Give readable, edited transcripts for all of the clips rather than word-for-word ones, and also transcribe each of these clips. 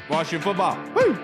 Washington football. Woo!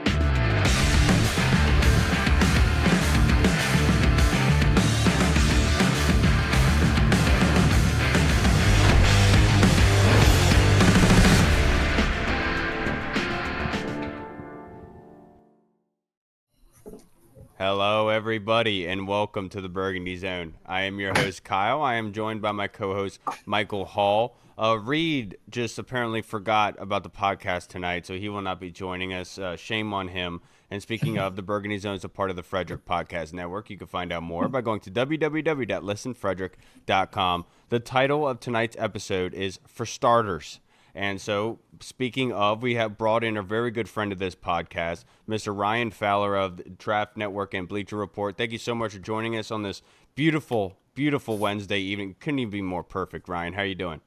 Hello, everybody, and welcome to the Burgundy Zone. I am your host, Kyle. I am joined by my co-host, Michael Hall. Reed just apparently forgot about the podcast tonight, so he will not be joining us. Shame on him. And speaking of, the Burgundy Zone is a part of the Frederick Podcast Network. You can find out more by going to www.listenfrederick.com. The title of tonight's episode is For Starters. And so, speaking of, we have brought in a very good friend of this podcast, Mr. Ryan Fowler of the Draft Network and Bleacher Report. Thank you so much for joining us on this beautiful, beautiful Wednesday evening. Couldn't even be more perfect, Ryan. How are you doing?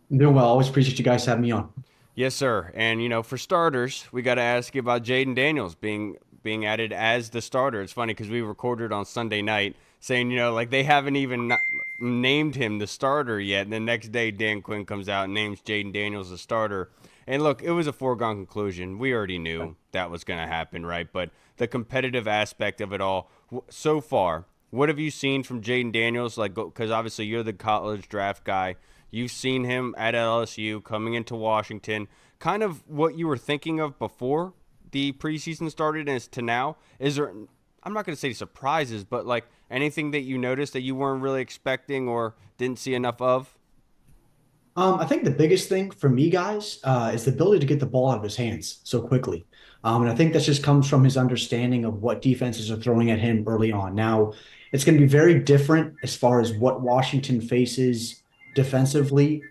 I'm doing well. Always appreciate you guys having me on. Yes, sir. And, for starters, we got to ask you about Jayden Daniels being added as the starter. It's funny because we recorded on Sunday night saying, like they haven't even named him the starter yet. And the next day, Dan Quinn comes out and names Jayden Daniels the starter. And look, it was a foregone conclusion. We already knew that was going to happen, right? But the competitive aspect of it all, so far, what have you seen from Jayden Daniels? Like, because obviously you're the college draft guy. You've seen him at LSU coming into Washington. Kind of what you were thinking of before the preseason started as to now. Is there, I'm not going to say surprises, but like anything that you noticed that you weren't really expecting or didn't see enough of? I think the biggest thing for me, guys, is the ability to get the ball out of his hands so quickly. And I think that just comes from his understanding of what defenses are throwing at him early on. Now, it's going to be very different as far as what Washington faces defensively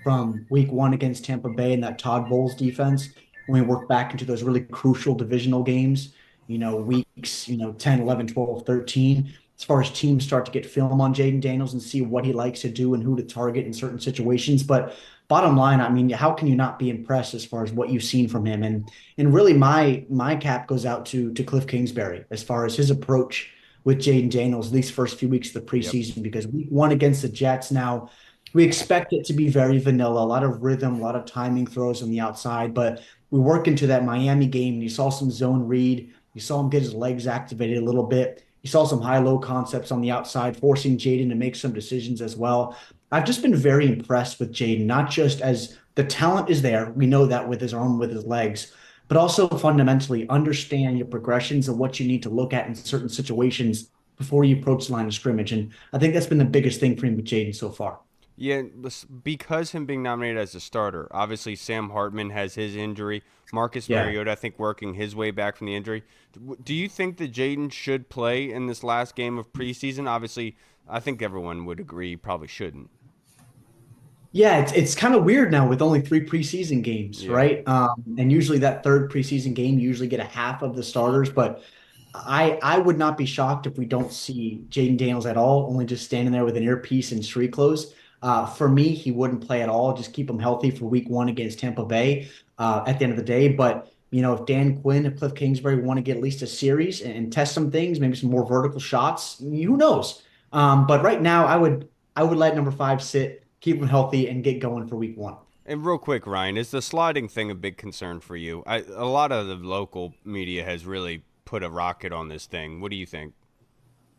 from week one against Tampa Bay and that Todd Bowles defense when we work back into those really crucial divisional games, weeks, 10, 11, 12, 13. As far as teams start to get film on Jayden Daniels and see what he likes to do and who to target in certain situations. But bottom line, I mean, how can you not be impressed as far as what you've seen from him? And really my cap goes out to Cliff Kingsbury as far as his approach with Jayden Daniels these first few weeks of the Yep. preseason, because week one against the Jets now, we expect it to be very vanilla, a lot of rhythm, a lot of timing throws on the outside, but we work into that Miami game and you saw some zone read. You saw him get his legs activated a little bit. You saw some high-low concepts on the outside, forcing Jayden to make some decisions as well. I've just been very impressed with Jayden, not just as the talent is there. We know that with his arm, with his legs, but also fundamentally understand your progressions and what you need to look at in certain situations before you approach the line of scrimmage. And I think that's been the biggest thing for him with Jayden so far. Yeah, because him being nominated as a starter, obviously Sam Hartman has his injury. Marcus Yeah. Mariota, I think, working his way back from the injury. Do you think that Jayden should play in this last game of preseason? Obviously, I think everyone would agree he probably shouldn't. Yeah, it's kind of weird now with only three preseason games, Yeah. right? And usually that third preseason game, you usually get a half of the starters, but I would not be shocked if we don't see Jayden Daniels at all, only just standing there with an earpiece and street clothes. For me, he wouldn't play at all. Just keep him healthy for week one against Tampa Bay at the end of the day. But if Dan Quinn and Cliff Kingsbury want to get at least a series and test some things, maybe some more vertical shots, who knows? But right now, I would let number five sit, keep him healthy, and get going for week one. And real quick, Ryan, is the sliding thing a big concern for you? A lot of the local media has really put a rocket on this thing. What do you think?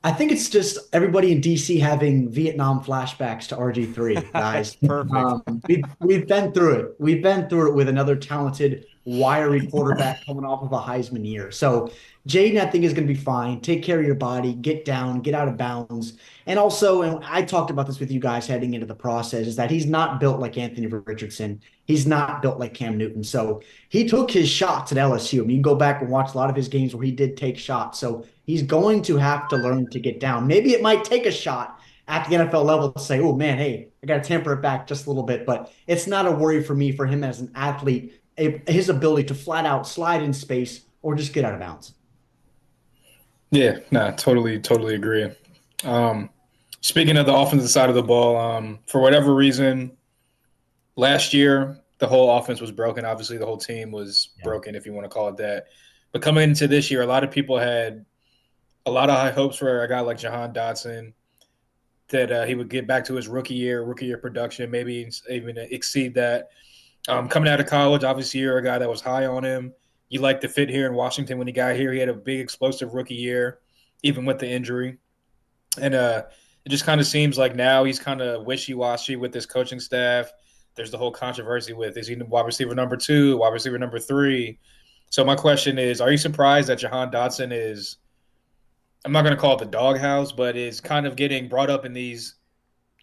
I think it's just everybody in DC having Vietnam flashbacks to RG3, That's guys. perfect. We've been through it. We've been through it with another talented, wiry quarterback coming off of a Heisman year. So Jaden, I think, is going to be fine. Take care of your body, get down, get out of bounds. And also, and I talked about this with you guys heading into the process, is that he's not built like Anthony Richardson. He's not built like Cam Newton. So he took his shots at LSU. I mean, you can go back and watch a lot of his games where he did take shots. So he's going to have to learn to get down. Maybe it might take a shot at the NFL level to say, oh man, hey, I got to temper it back just a little bit. But it's not a worry for me for him as an athlete, his ability to flat out slide in space or just get out of bounds. Yeah, no, totally agree. Um, Speaking of the offensive side of the ball, for whatever reason, last year the whole offense was broken. Obviously, the whole team was Yeah. broken, if you want to call it that. But coming into this year, a lot of people had a lot of high hopes for a guy like Jahan Dotson that he would get back to his rookie year production, maybe even exceed that. Coming out of college, obviously you're a guy that was high on him. you like the fit here in Washington when he got here. He had a big explosive rookie year, even with the injury. And it just kind of seems like now he's kind of wishy-washy with this coaching staff. There's the whole controversy with, is he wide receiver number 2, wide receiver number 3? So my question is, are you surprised that Jahan Dotson is, I'm not going to call it the doghouse, but is kind of getting brought up in these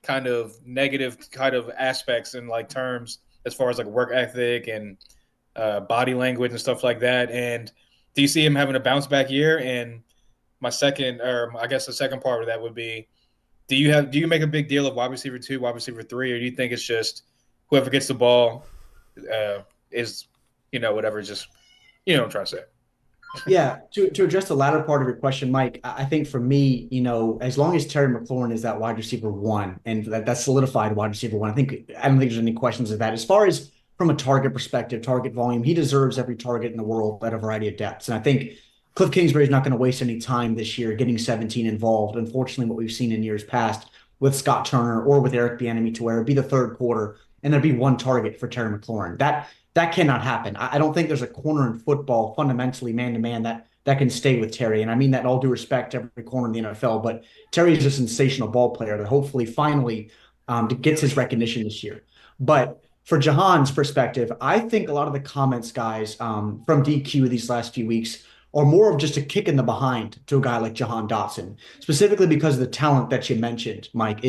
kind of negative kind of aspects and like terms as far as like work ethic and body language and stuff like that? And do you see him having a bounce back year? And my second, or I guess the second part of that would be, do you make a big deal of wide receiver 2, wide receiver 3, or do you think it's just whoever gets the ball is, whatever, just, what I'm trying to say. Yeah, to address the latter part of your question, Mike, I think for me, as long as Terry McLaurin is that wide receiver one and that's solidified wide receiver one, I don't think there's any questions of that. As far as from a target perspective, target volume, he deserves every target in the world at a variety of depths. And I think Cliff Kingsbury is not going to waste any time this year getting 17 involved. Unfortunately, what we've seen in years past with Scott Turner or with Eric Bieniemy, to where it'd be the third quarter and there'd be one target for Terry McLaurin. That cannot happen. I don't think there's a corner in football fundamentally man to man that can stay with Terry. And I mean that in all due respect to every corner in the NFL, but Terry is a sensational ball player that hopefully finally gets his recognition this year. But for Jahan's perspective, I think a lot of the comments, guys, from DQ these last few weeks are more of just a kick in the behind to a guy like Jahan Dotson, specifically because of the talent that you mentioned, Mike,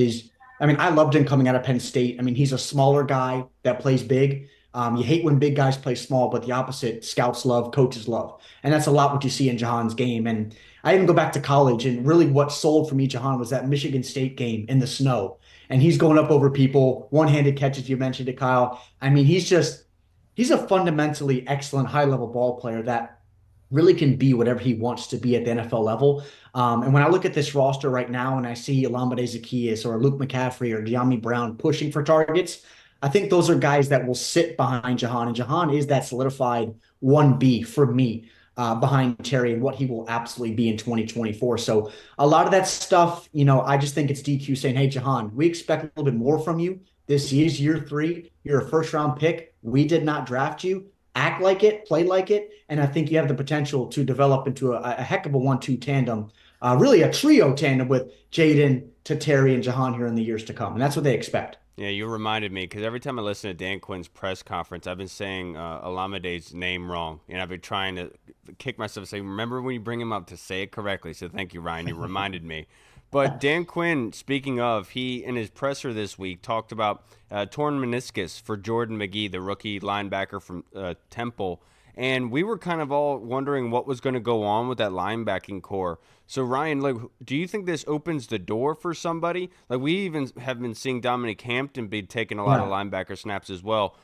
I loved him coming out of Penn State. I mean, he's a smaller guy that plays big. You hate when big guys play small, but the opposite, scouts love, coaches love. And that's a lot what you see in Jahan's game. And I even go back to college, and really what sold for me, Jahan, was that Michigan State game in the snow. And he's going up over people, one-handed catches, you mentioned it, Kyle. I mean, he's a fundamentally excellent high-level ball player that really can be whatever he wants to be at the NFL level. And when I look at this roster right now and I see Olamide Zaccheaus or Luke McCaffrey or De'Ami Brown pushing for targets, I think those are guys that will sit behind Jahan. And Jahan is that solidified 1B for me behind Terry and what he will absolutely be in 2024. So a lot of that stuff, I just think it's DQ saying, hey, Jahan, we expect a little bit more from you. This is year 3. You're a first-round pick. We did not draft you. Act like it, play like it, and I think you have the potential to develop into a heck of a 1-2 tandem, really a trio tandem with Jayden to Terry and Jahan here in the years to come, and that's what they expect. Yeah, you reminded me because every time I listen to Dan Quinn's press conference, I've been saying Olamide's name wrong, and I've been trying to kick myself, saying, remember when you bring him up to say it correctly. So thank you, Ryan. You reminded me. But Dan Quinn, speaking of, he in his presser this week talked about torn meniscus for Jordan McGee, the rookie linebacker from Temple. And we were kind of all wondering what was going to go on with that linebacking core. So, Ryan, do you think this opens the door for somebody? We even have been seeing Dominic Hampton be taking a lot of linebacker snaps as well.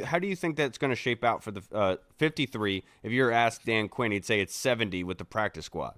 How do you think that's going to shape out for the 53? If you're asked Dan Quinn, he'd say it's 70 with the practice squad.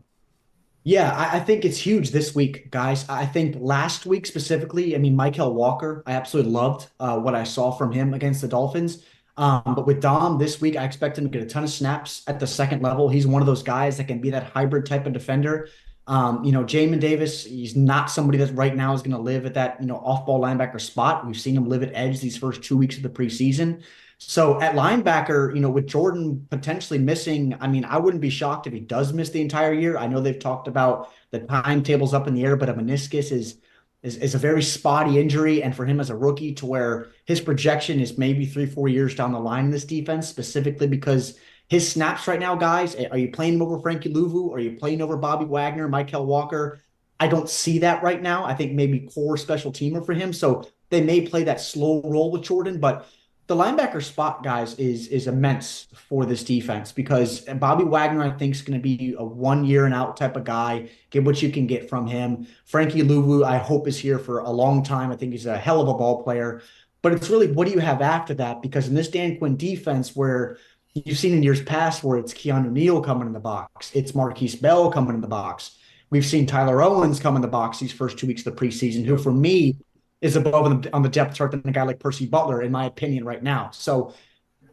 Yeah, I think it's huge this week, guys. I think last week specifically, Michael Walker, I absolutely loved what I saw from him against the Dolphins. But with Dom this week, I expect him to get a ton of snaps at the second level. He's one of those guys that can be that hybrid type of defender. Jamin Davis, he's not somebody that right now is going to live at that, off-ball linebacker spot. We've seen him live at edge these first 2 weeks of the preseason. So at linebacker, with Jordan potentially missing, I wouldn't be shocked if he does miss the entire year. I know they've talked about the timetables up in the air, but a meniscus is a very spotty injury. And for him as a rookie, to where his projection is maybe 3-4 years down the line in this defense, specifically because his snaps right now, guys, are you playing him over Frankie Louvu? Are you playing over Bobby Wagner, Michael Walker? I don't see that right now. I think maybe core special teamer for him. So they may play that slow roll with Jordan, but the linebacker spot, guys, is immense for this defense because Bobby Wagner, I think, is going to be a 1 year and out type of guy. Get what you can get from him. Frankie Louvu, I hope, is here for a long time. I think he's a hell of a ball player. But it's really, what do you have after that? Because in this Dan Quinn defense, where you've seen in years past where it's Keanu Neal coming in the box, it's Marquise Bell coming in the box. We've seen Tyler Owens come in the box these first 2 weeks of the preseason, who for me is above on the depth chart than a guy like Percy Butler, in my opinion, right now. So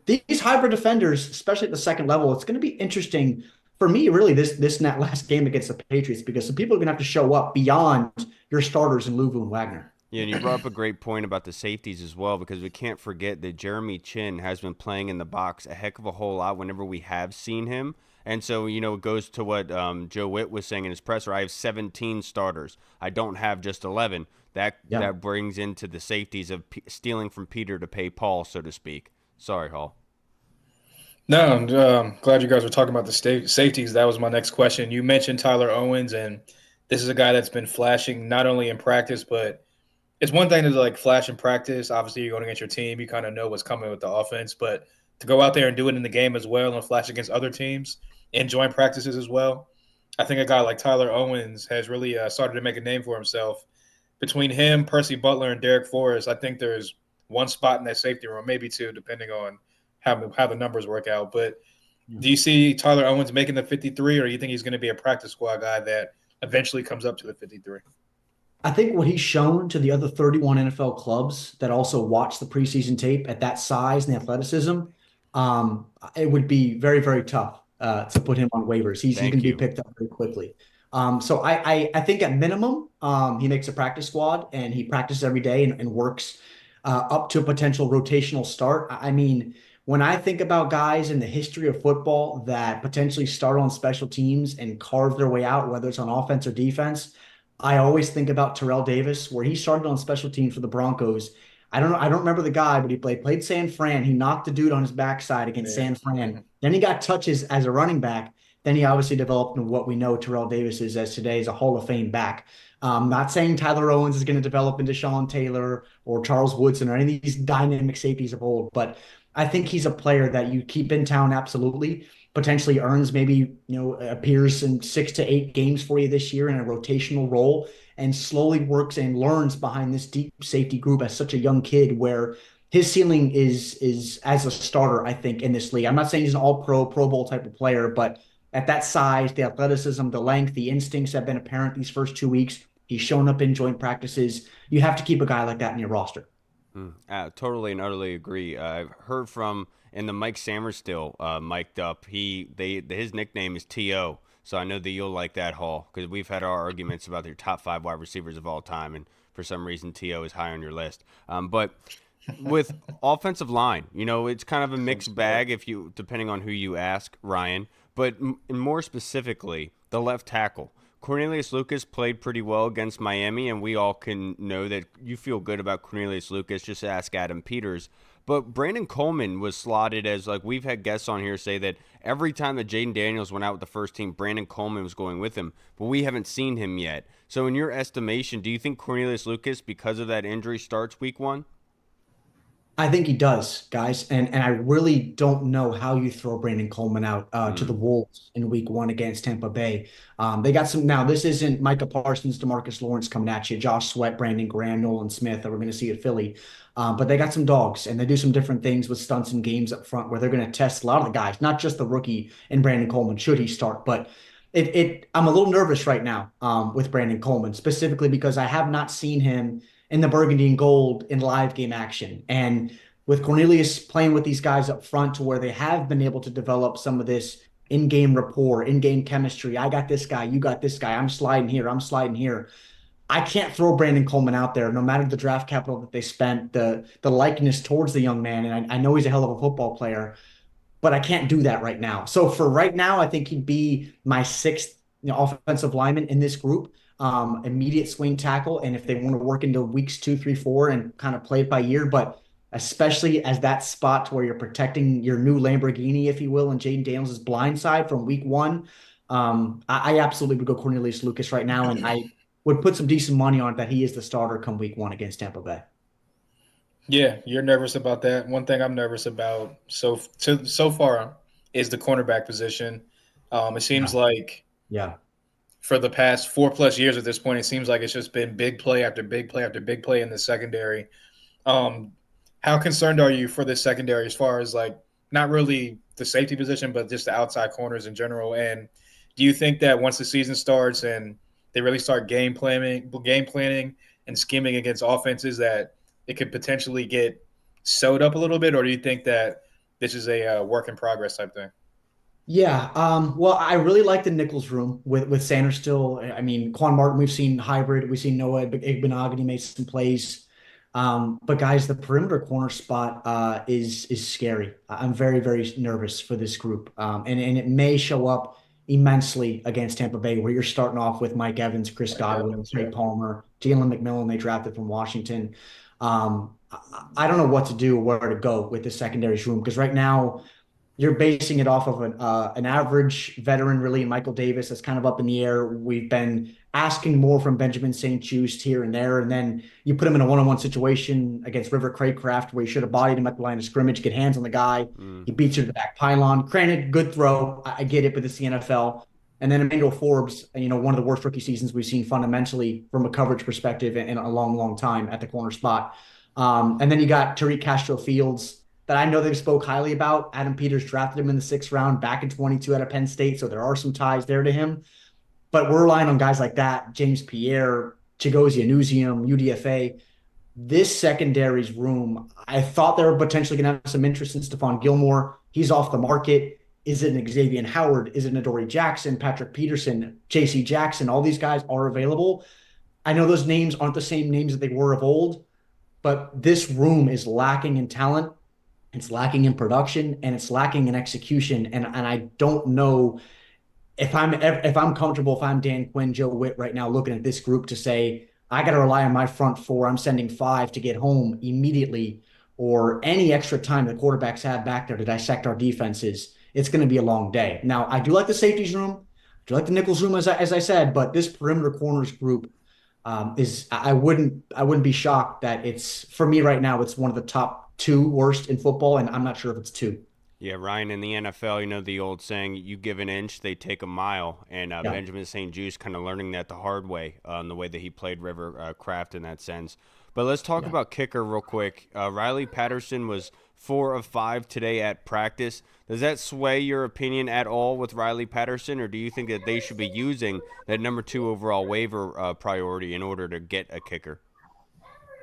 these hybrid defenders, especially at the second level, it's going to be interesting for me, really, this last game against the Patriots, because some people are going to have to show up beyond your starters in Louvu and Wagner. Yeah, and you brought up a great point about the safeties as well, because we can't forget that Jeremy Chin has been playing in the box a heck of a whole lot whenever we have seen him. And so, it goes to what Joe Witt was saying in his presser. I have 17 starters. I don't have just 11. That Yeah. that brings into the safeties of stealing from Peter to pay Paul, so to speak. Sorry, Hall. No, I'm glad you guys were talking about the safeties. That was my next question. You mentioned Tyler Owens, and this is a guy that's been flashing not only in practice, but it's one thing to like flash in practice. Obviously, you're going against your team. You kind of know what's coming with the offense, but to go out there and do it in the game as well and flash against other teams and join practices as well, I think a guy like Tyler Owens has really started to make a name for himself. Between him, Percy Butler, and Derek Forrest, I think there's one spot in that safety room, maybe two, depending on how the numbers work out. But do you see Tyler Owens making the 53, or do you think he's going to be a practice squad guy that eventually comes up to the 53? I think what he's shown to the other 31 NFL clubs that also watch the preseason tape at that size and the athleticism, it would be very, very tough to put him on waivers. He's going Thank to be you. picked up very quickly. So I think at minimum, he makes a practice squad and he practices every day and works up to a potential rotational start. I mean, when I think about guys in the history of football that potentially start on special teams and carve their way out, whether it's on offense or defense, I always think about Terrell Davis, where he started on special teams for the Broncos. I don't know, I don't remember the guy, but he played San Fran. He knocked the dude on his backside against Yeah. San Fran. Then he got touches as a running back. Then he obviously developed into what we know Terrell Davis is as today as a Hall of Fame back. Not saying Tyler Owens is going to develop into Sean Taylor or Charles Woodson or any of these dynamic safeties of old, but I think he's a player that you keep in town absolutely. Potentially earns maybe appears in 6 to 8 games for you this year in a rotational role and slowly works and learns behind this deep safety group as such a young kid where his ceiling is as a starter, I think, in this league. I'm not saying he's an Pro Bowl type of player, but at that size, the athleticism, the length, the instincts have been apparent these first 2 weeks. He's shown up in joint practices. You have to keep a guy like that in your roster. Totally and utterly agree. I've heard from and the Mike Sammers still mic'd up. His nickname is To. So I know that you'll like that, Hall, because we've had our arguments about your top 5 wide receivers of all time, and for some reason To is high on your list. But with offensive line, it's kind of a mixed bag if you depending on who you ask, Ryan. But more specifically, the left tackle. Cornelius Lucas played pretty well against Miami, and we all can know that you feel good about Cornelius Lucas. Just ask Adam Peters. But Brandon Coleman was slotted as, like, we've had guests on here say that every time that Jayden Daniels went out with the first team, Brandon Coleman was going with him. But we haven't seen him yet. So in your estimation, do you think Cornelius Lucas, because of that injury, starts week 1? I think he does, guys, and I really don't know how you throw Brandon Coleman out to the Mm. Wolves in Week 1 against Tampa Bay. They got some now. This isn't Micah Parsons, Demarcus Lawrence coming at you, Josh Sweat, Brandon Graham, Nolan Smith that we're going to see at Philly, but they got some dogs and they do some different things with stunts and games up front where they're going to test a lot of the guys, not just the rookie and Brandon Coleman should he start, but I'm a little nervous right now with Brandon Coleman specifically because I have not seen him in the Burgundy and Gold in live game action. And with Cornelius playing with these guys up front to where they have been able to develop some of this in-game rapport, in-game chemistry. I got this guy, you got this guy. I'm sliding here, I'm sliding here. I can't throw Brandon Coleman out there, no matter the draft capital that they spent, the likeness towards the young man. And I know he's a hell of a football player, but I can't do that right now. So for right now, I think he'd be my sixth offensive lineman in this group, immediate swing tackle. And if they want to work into weeks 2, 3, 4 and kind of play it by ear, but especially as that spot where you're protecting your new Lamborghini, if you will, and Jayden Daniels' blind side from week 1, I absolutely would go Cornelius Lucas right now. And I would put some decent money on it that he is the starter come week 1 against Tampa Bay. Yeah, you're nervous about that. One thing I'm nervous about so far is the cornerback position. It seems Yeah. like Yeah. for the past 4+ years at this point, it seems like it's just been big play after big play after big play in the secondary. Um, how concerned are you for the secondary as far as like not really the safety position, but just the outside corners in general? And do you think that once the season starts and they really start game planning and scheming against offenses, that it could potentially get sewed up a little bit, or do you think that this is a work in progress type thing? Yeah, well, I really like the Nichols room with Sanders still. I mean, Quan Martin, we've seen hybrid, we've seen Noah Igbenogany made some plays. But guys, the perimeter corner spot is scary. I'm very, very nervous for this group. And it may show up immensely against Tampa Bay, where you're starting off with Mike Evans, Chris Like Godwin, Evans, Trey yeah. Palmer, Jalen McMillan, they drafted from Washington. I don't know what to do, where to go with the secondaries room, because right now you're basing it off of an average veteran, really, Michael Davis. That's kind of up in the air. We've been asking more from Benjamin St-Juste here and there, and then you put him in a one-on-one situation against River Craycraft where you should have bodied him at the line of scrimmage, get hands on the guy. Mm. He beats you to the back pylon. Granted, good throw. I get it, but it's the NFL. And then Emmanuel Forbes, one of the worst rookie seasons we've seen fundamentally from a coverage perspective in a long, long time at the corner spot. And then you got Tariq Castro Fields that I know they've spoke highly about. Adam Peters drafted him in the sixth round back in 22 out of Penn State, so there are some ties there to him. But we're relying on guys like that, James Pierre, Chigozie Anusium, UDFA. This secondary's room, I thought they were potentially going to have some interest in Stephon Gilmore. He's off the market. Is it an Xavier Howard? Is it an Adoree Jackson, Patrick Peterson, J.C. Jackson? All these guys are available. I know those names aren't the same names that they were of old, but this room is lacking in talent, it's lacking in production, and it's lacking in execution. And I don't know if I'm comfortable, if I'm Dan Quinn, Joe Witt right now looking at this group to say, I got to rely on my front four. I'm sending five to get home immediately, or any extra time the quarterbacks have back there to dissect our defenses. It's going to be a long day. Now, I do like the safeties room. I do like the Nichols room, as I said, but this perimeter corners group is I wouldn't be shocked that it's, for me right now, it's one of the top two worst in football, and I'm not sure if it's two. Yeah, Ryan, in the NFL, you know the old saying, you give an inch, they take a mile. And Yeah, Benjamin St. Juste kind of learning that the hard way, the way that he played River Craft in that sense. But let's talk yeah. about kicker real quick. Riley Patterson was 4 of 5 today at practice. Does that sway your opinion at all with Riley Patterson, or do you think that they should be using that number 2 overall waiver priority in order to get a kicker?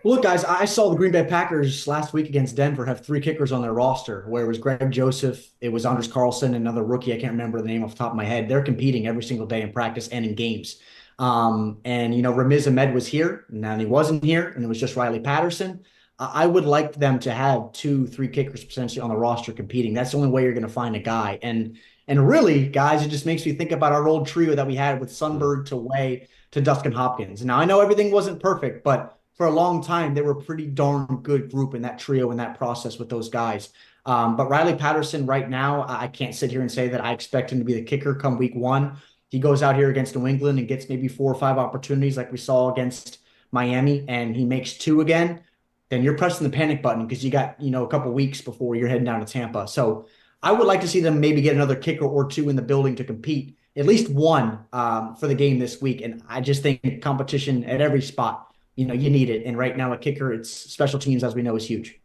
Well, look, guys, I saw the Green Bay Packers last week against Denver have three kickers on their roster, where it was Greg Joseph, it was Anders Carlson, another rookie. I can't remember the name off the top of my head. They're competing every single day in practice and in games. And Ramiz Ahmed was here, and then he wasn't here, and it was just Riley Patterson. I would like them to have two, three kickers potentially on the roster competing. That's the only way you're going to find a guy. And really, guys, it just makes me think about our old trio that we had with Mm. Sunbird to Way to Dustin Hopkins. Now I know everything wasn't perfect, but for a long time, they were a pretty darn good group in that trio in that process with those guys. But Riley Patterson, right now, I can't sit here and say that I expect him to be the kicker come week one. He goes out here against New England and gets maybe 4 or 5 opportunities like we saw against Miami, and he makes two again. Then you're pressing the panic button because you got, a couple weeks before you're heading down to Tampa. So I would like to see them maybe get another kicker or two in the building to compete, at least one for the game this week. And I just think competition at every spot, you need it. And right now, a kicker, it's special teams, as we know, is huge.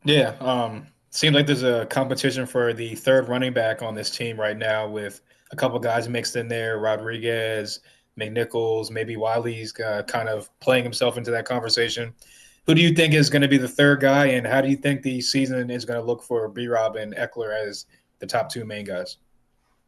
Yeah, seems like there's a competition for the third running back on this team right now with a couple guys mixed in there, Rodriguez, McNichols, maybe Wiley's kind of playing himself into that conversation. Who do you think is going to be the third guy, and how do you think the season is going to look for B-Rob and Eckler as the top two main guys?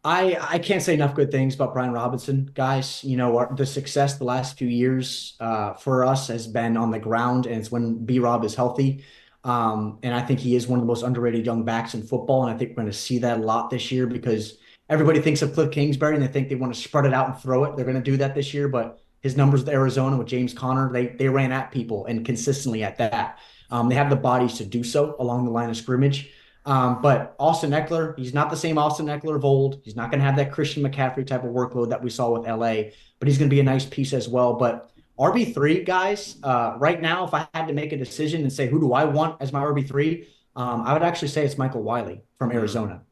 I can't say enough good things about Brian Robinson, guys. The success the last few years for us has been on the ground, and it's when B Rob is healthy. And I think he is one of the most underrated young backs in football. And I think we're going to see that a lot this year because everybody thinks of Cliff Kingsbury and they think they want to spread it out and throw it. They're going to do that this year, but his numbers with Arizona with James Conner, they ran at people and consistently at that. They have the bodies to do so along the line of scrimmage. But Austin Eckler, he's not the same Austin Eckler of old. He's not going to have that Christian McCaffrey type of workload that we saw with LA, but he's going to be a nice piece as well. But RB3, guys, right now, if I had to make a decision and say, who do I want as my RB3? I would actually say it's Michael Wiley from Mm. Arizona.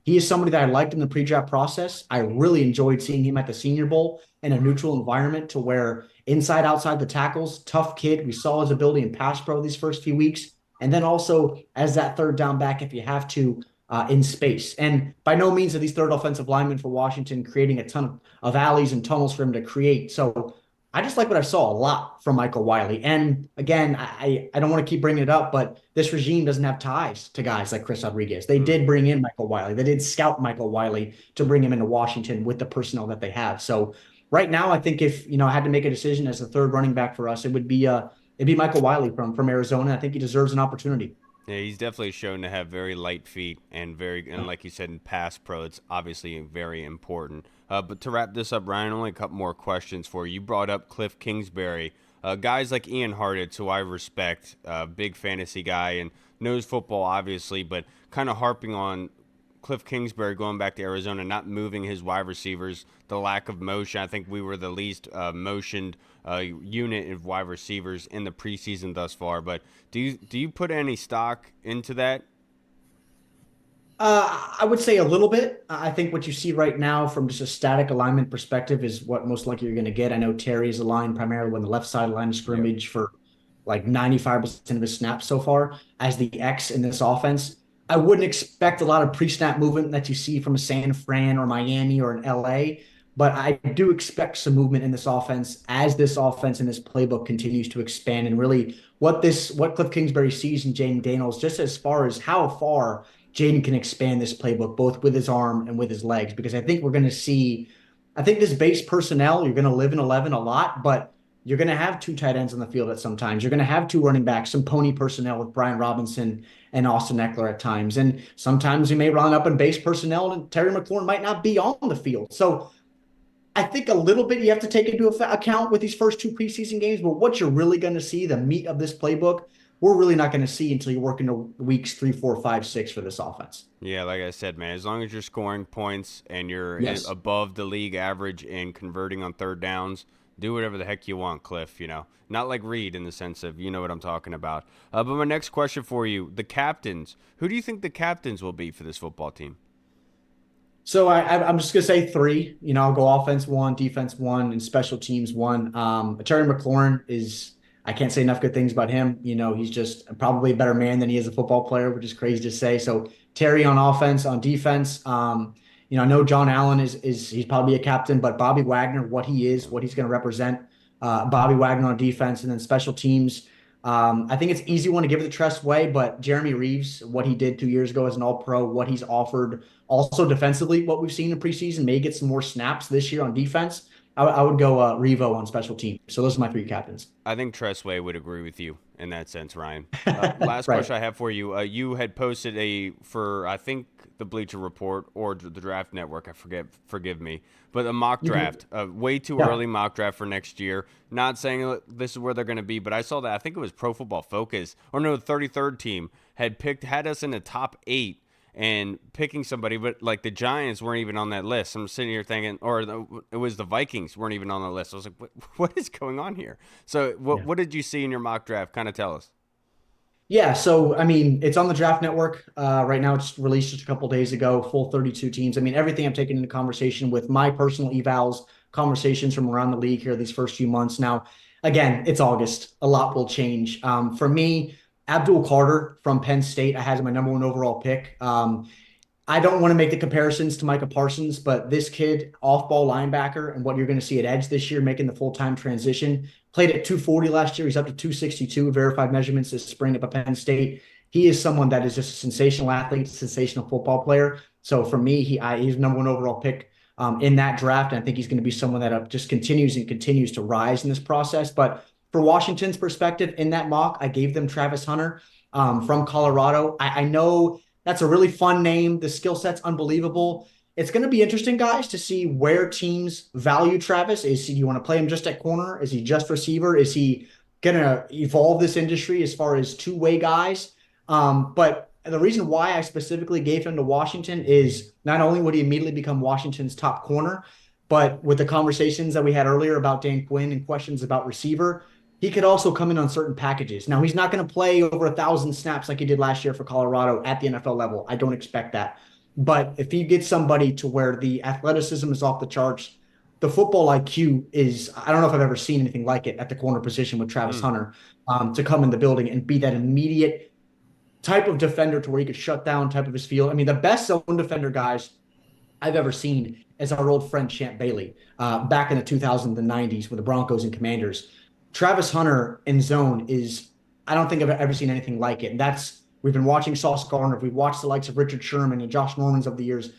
He is somebody that I liked in the pre-draft process. I really enjoyed seeing him at the Senior Bowl in a neutral environment to where inside, outside the tackles, tough kid. We saw his ability in pass pro these first few weeks. And then also as that third down back, if you have to, in space. And by no means are these third offensive linemen for Washington creating a ton of alleys and tunnels for him to create. So I just like what I saw a lot from Michael Wiley. And again, I don't want to keep bringing it up, but this regime doesn't have ties to guys like Chris Rodriguez. They Mm. did bring in Michael Wiley. They did scout Michael Wiley to bring him into Washington with the personnel that they have. So right now, I think if I had to make a decision as a third running back for us, it'd be Michael Wiley from Arizona. I think he deserves an opportunity. Yeah, he's definitely shown to have very light feet and like you said, in pass pro, it's obviously very important. But to wrap this up, Ryan, only a couple more questions for you. You brought up Cliff Kingsbury. Guys like Ian Hartitz, who I respect, big fantasy guy and knows football, obviously, but kind of harping on Cliff Kingsbury going back to Arizona, not moving his wide receivers, the lack of motion. I think we were the least motioned unit of wide receivers in the preseason thus far. But do you put any stock into that? I would say a little bit. I think what you see right now from just a static alignment perspective is what most likely you're going to get. I know Terry is aligned primarily on the left side line of Yep. scrimmage for like 95% of his snaps so far as the X in this offense. I wouldn't expect a lot of pre-snap movement that you see from a San Fran or Miami or an LA, but I do expect some movement in this offense and this playbook continues to expand and really what Cliff Kingsbury sees in Jayden Daniels, just as far as how far Jayden can expand this playbook, both with his arm and with his legs, because I think we're going to see, I think this base personnel, you're going to live in 11 a lot, but you're going to have two tight ends on the field at some times. You're going to have two running backs, some pony personnel with Brian Robinson and Austin Eckler at times. And sometimes you may run up in base personnel and Terry McLaurin might not be on the field. So I think a little bit you have to take into account with these first two preseason games, but what you're really going to see, the meat of this playbook, we're really not going to see until you work into weeks 3, 4, 5, 6 for this offense. Yeah, like I said, man, as long as you're scoring points and you're Yes. above the league average in converting on third downs, do whatever the heck you want, Cliff. Not like Reed in the sense of what I'm talking about. But my next question for you: the captains. Who do you think the captains will be for this football team? So I'm just gonna say three. I'll go offense one, defense one, and special teams one. Terry McLaurin is I can't say enough good things about him. He's just probably a better man than he is a football player, which is crazy to say. So Terry on offense, on defense. I know John Allen is he's probably a captain, but Bobby Wagner, what he is, what he's going to represent. Bobby Wagner on defense, and then special teams. I think it's easy one to give it the trust way, but Jeremy Reeves, what he did 2 years ago as an All-Pro, what he's offered, also defensively, what we've seen in preseason, may get some more snaps this year on defense. I would go Revo on special teams. So those are my three captains. I think Tressway would agree with you in that sense, Ryan. Last Right. question I have for you. You had posted for I think the Bleacher Report or the Draft Network. I forget. Forgive me, but a mock You can, draft, a way too yeah. early mock draft for next year. Not saying this is where they're going to be, but I saw that. I think it was Pro Football Focus or no, the 33rd team had us in the top 8 and picking somebody, but like the Giants weren't even on that list. I'm sitting here thinking, it was the Vikings weren't even on the list. I was like, what is going on here? So Yeah. what did you see in your mock draft? Kind of tell us. Yeah, so I mean, it's on the Draft Network right now. It's released just a couple days ago. Full 32 teams. I mean, everything I'm taking into conversation with my personal evals, conversations from around the league here these first few months. Now, again, it's August. A lot will change. For me, Abdul Carter from Penn State, I had as my number one overall pick. I don't want to make the comparisons to Micah Parsons, but this kid, off-ball linebacker, and what you're going to see at edge this year, making the full-time transition, played at 240 last year. He's up to 262 verified measurements this spring at Penn State. He is someone that is just a sensational athlete, sensational football player. So for me, he's number one overall pick in that draft. And I think he's going to be someone that just continues to rise in this process. But for Washington's perspective, in that mock, I gave them Travis Hunter from Colorado. I know that's a really fun name. The skill set's unbelievable. It's going to be interesting, guys, to see where teams value Travis. Do you want to play him just at corner? Is he just receiver? Is he going to evolve this industry as far as two-way guys? But the reason why I specifically gave him to Washington is not only would he immediately become Washington's top corner, but with the conversations that we had earlier about Dan Quinn and questions about receiver, he could also come in on certain packages. Now, he's not going to play over 1,000 snaps like he did last year for Colorado at the NFL level. I don't expect that. But if you get somebody to where the athleticism is off the charts, the football IQ is, I don't know if I've ever seen anything like it at the corner position with Travis Mm. Hunter, to come in the building and be that immediate type of defender to where he could shut down type of his field. I mean, the best zone defender guys I've ever seen as our old friend Champ Bailey back in the 2000s and 90s with the Broncos and Commanders. Travis Hunter in zone is, I don't think I've ever seen anything like it. And we've been watching Sauce Gardner. We've watched the likes of Richard Sherman and Josh Normans of the years.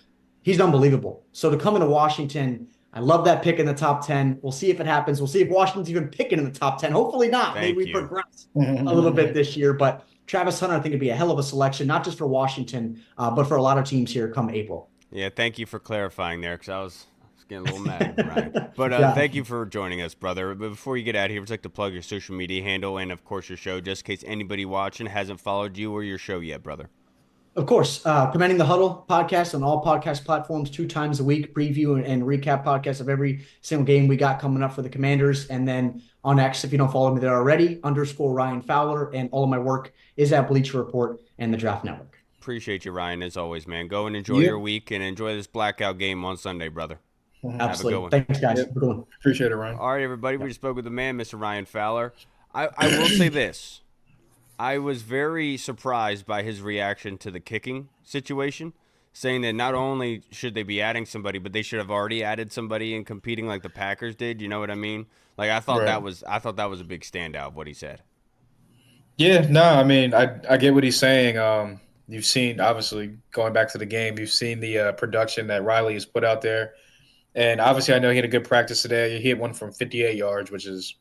He's unbelievable. So to come into Washington, I love that pick in the top 10. We'll see if it happens. We'll see if Washington's even picking in the top 10. Hopefully not. Maybe Thank we you. progress a little bit this year. But Travis Hunter, I think, would be a hell of a selection, not just for Washington, but for a lot of teams here come April. Yeah, thank you for clarifying there, because I was getting a little mad, Ryan. But Yeah. thank you for joining us, brother. But before you get out of here, would you like to plug your social media handle and, of course, your show, just in case anybody watching hasn't followed you or your show yet, brother? Of course, Commanding the Huddle podcast on all podcast platforms 2 times a week, preview and recap podcasts of every single game we got coming up for the Commanders. And then on X, if you don't follow me there already, _Ryan Fowler. And all of my work is at Bleacher Report and the Draft Network. Appreciate you, Ryan, as always, man. Go and enjoy your week and enjoy this blackout game on Sunday, brother. Absolutely. Have a good one. Thanks, guys. Yep. Have a good one. Appreciate it, Ryan. All right, everybody. We just spoke with the man, Mr. Ryan Fowler. I will say this. I was very surprised by his reaction to the kicking situation, saying that not only should they be adding somebody, but they should have already added somebody and competing like the Packers did. You know what I mean? Like I thought that was a big standout of what he said. Yeah, no, I mean, I get what he's saying. You've seen, obviously, going back to the game, you've seen the production that Riley has put out there. And obviously, I know he had a good practice today. He hit one from 58 yards, which is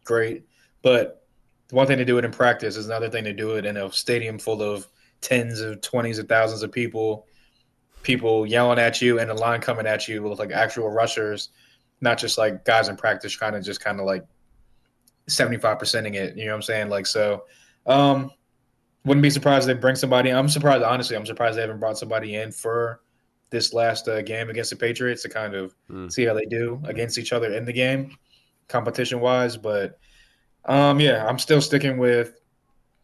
great. But one thing to do it in practice is another thing to do it in a stadium full of tens of 20s of thousands of people yelling at you and the line coming at you with like actual rushers, not just like guys in practice kind of like 75%ing it. You know what I'm saying? Like, so wouldn't be surprised if they bring somebody. I'm surprised they haven't brought somebody in for this last game against the Patriots to kind of see how they do against each other in the game, competition wise. But yeah, I'm still sticking with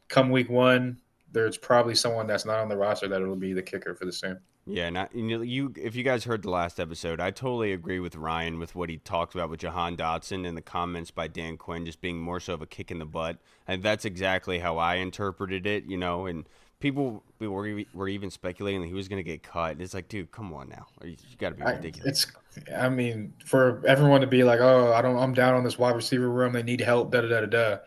come week one, there's probably someone that's not on the roster that will be the kicker for the same. Yeah, if you guys heard the last episode, I totally agree with Ryan with what he talked about with Jahan Dotson and the comments by Dan Quinn just being more so of a kick in the butt. And that's exactly how I interpreted it, and people were even speculating that he was going to get cut. It's like, dude, come on now. You got to be ridiculous. For everyone to be like, oh, I'm down on this wide receiver room. They need help, da-da-da-da-da.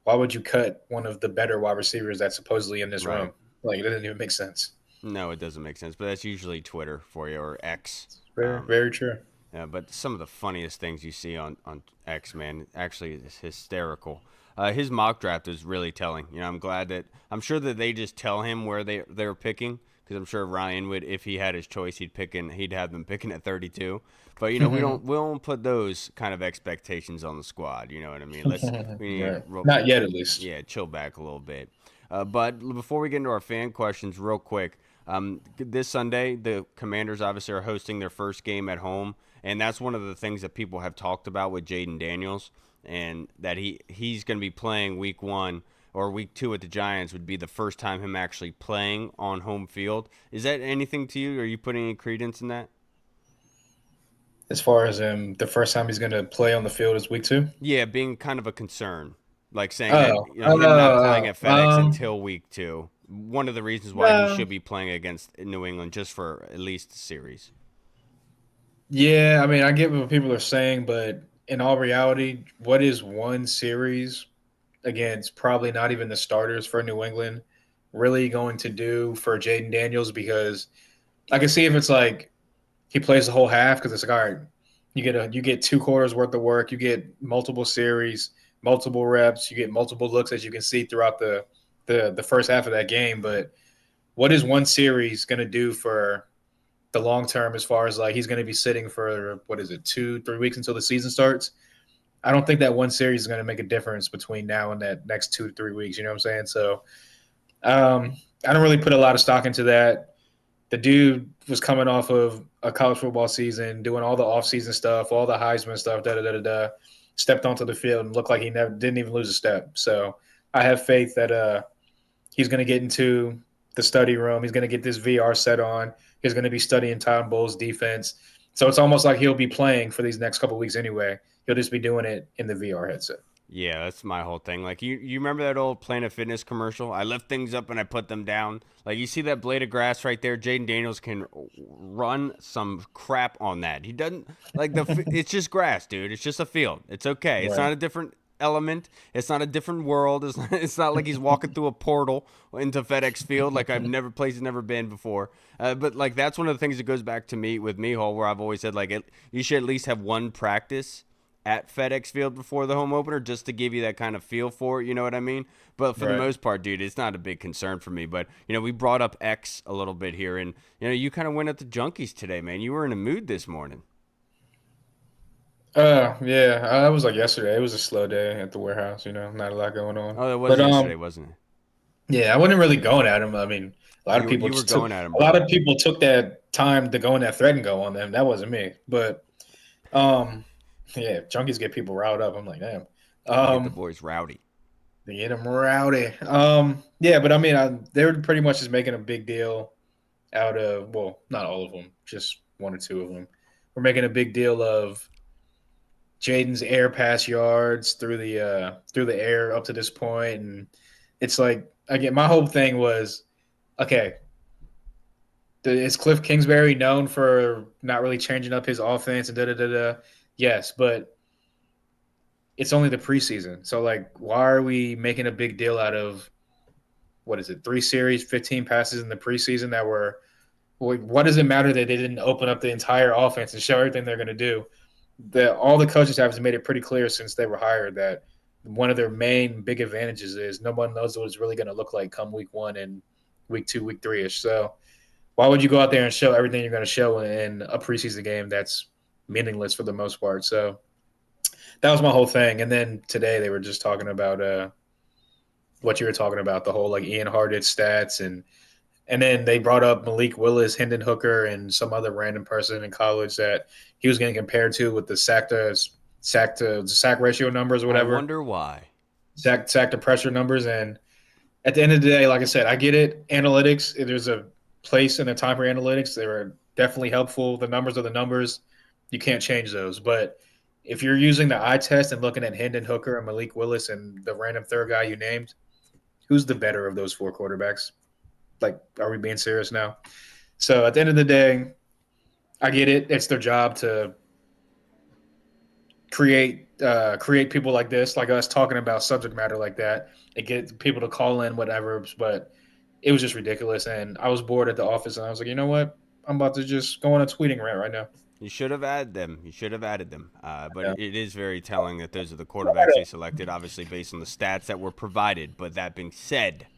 Why would you cut one of the better wide receivers that's supposedly in this room? Like, it doesn't even make sense. No, it doesn't make sense. But that's usually Twitter for you or X. Very true. Yeah, but some of the funniest things you see on X, man, actually is hysterical. His mock draft is really telling. I'm sure that they just tell him where they're picking, because I'm sure Ryan would, if he had his choice, he'd have them picking at 32. But we don't put those kind of expectations on the squad. You know what I mean? Not yet, at least. Yeah, chill back a little bit. But before we get into our fan questions, real quick, this Sunday the Commanders obviously are hosting their first game at home, and that's one of the things that people have talked about with Jayden Daniels, and that he's going to be playing week 1 or week 2 at the Giants would be the first time him actually playing on home field. Is that anything to you? Are you putting any credence in that? As far as the first time he's going to play on the field is week 2? Yeah, being kind of a concern. Like saying that him not playing at FedEx until week 2. One of the reasons why he should be playing against New England just for at least a series. Yeah, I mean, I get what people are saying, but in all reality, what is one series against probably not even the starters for New England really going to do for Jayden Daniels? Because I can see if it's like he plays the whole half, because it's like, all right, you get 2 quarters worth of work, you get multiple series, multiple reps, you get multiple looks, as you can see throughout the first half of that game. But what is one series going to do for the long term, as far as like he's going to be sitting for 2-3 weeks until the season starts? I don't think that one series is going to make a difference between now and that next 2 to 3 weeks. You know what I'm saying? So I don't really put a lot of stock into that. The dude was coming off of a college football season, doing all the offseason stuff, all the Heisman stuff, stepped onto the field and looked like he didn't even lose a step. So I have faith that he's going to get into the study room. He's going to get this VR set on. He's going to be studying Tom Bowles' defense. So it's almost like he'll be playing for these next couple of weeks anyway. He'll just be doing it in the VR headset. Yeah, that's my whole thing. Like you remember that old Planet Fitness commercial? I lift things up and I put them down. Like you see that blade of grass right there. Jayden Daniels can run some crap on that. He doesn't like it's just grass, dude. It's just a field. It's okay. It's Right. not a different element. It's not a different world. It's not like he's walking through a portal into FedEx Field like I've never place he's never been before. But like that's one of the things that goes back to me with Mihal, where I've always said like you should at least have one practice at FedEx Field before the home opener just to give you that kind of feel for it, you know what I mean? But for the Right. most part, dude, it's not a big concern for me. But, we brought up X a little bit here, and, you kind of went at the Junkies today, man. You were in a mood this morning. Yeah, that was like yesterday. It was a slow day at the warehouse, not a lot going on. Oh, that was But yesterday, wasn't it? yeah, I wasn't really going at him. I mean, a lot of people You were just took going at him, a lot bro. of people took that time to go in that thread and go on them. That wasn't me. But um, yeah, junkies get people riled up. I'm like, damn. You get the Um, boys rowdy. they get them rowdy. Yeah, but I mean, they were pretty much just making a big deal out of, well, not all of them, just one or two of them. We're making a big deal of Jaden's air pass yards through the air up to this point, and it's like again, my whole thing was okay. Is Cliff Kingsbury known for not really changing up his offense and da da da da? Yes, but it's only the preseason, so like, why are we making a big deal out of what is it? 3 series, 15 passes in the preseason that were. What does it matter that they didn't open up the entire offense and show everything they're going to do? All the coaching staff has made it pretty clear since they were hired that one of their main big advantages is no one knows what it's really going to look like come week 1 and week 2, week 3 ish. So why would you go out there and show everything you're going to show in a preseason game that's meaningless for the most part? So that was my whole thing. And then today they were just talking about what you were talking about, the whole like Ian Hartitz stats and then they brought up Malik Willis, Hendon Hooker, and some other random person in college that he was getting compared to with the sack ratio numbers or I whatever, wonder why. sack to pressure numbers. And at the end of the day, like I said, I get it. Analytics, there's a place and a time for analytics. They were definitely helpful. The numbers are the numbers. You can't change those. But if you're using the eye test and looking at Hendon Hooker and Malik Willis and the random third guy you named, who's the better of those 4 quarterbacks? Like, are we being serious now? So at the end of the day, I get it. It's their job to create people like this, like us, talking about subject matter like that, and get people to call in whatever. But it was just ridiculous, and I was bored at the office, and I was like, you know what? I'm about to just go on a tweeting rant right now. You should have added them. You should have added them. But Yeah. it is very telling that those are the quarterbacks they selected, obviously based on the stats that were provided. But that being said,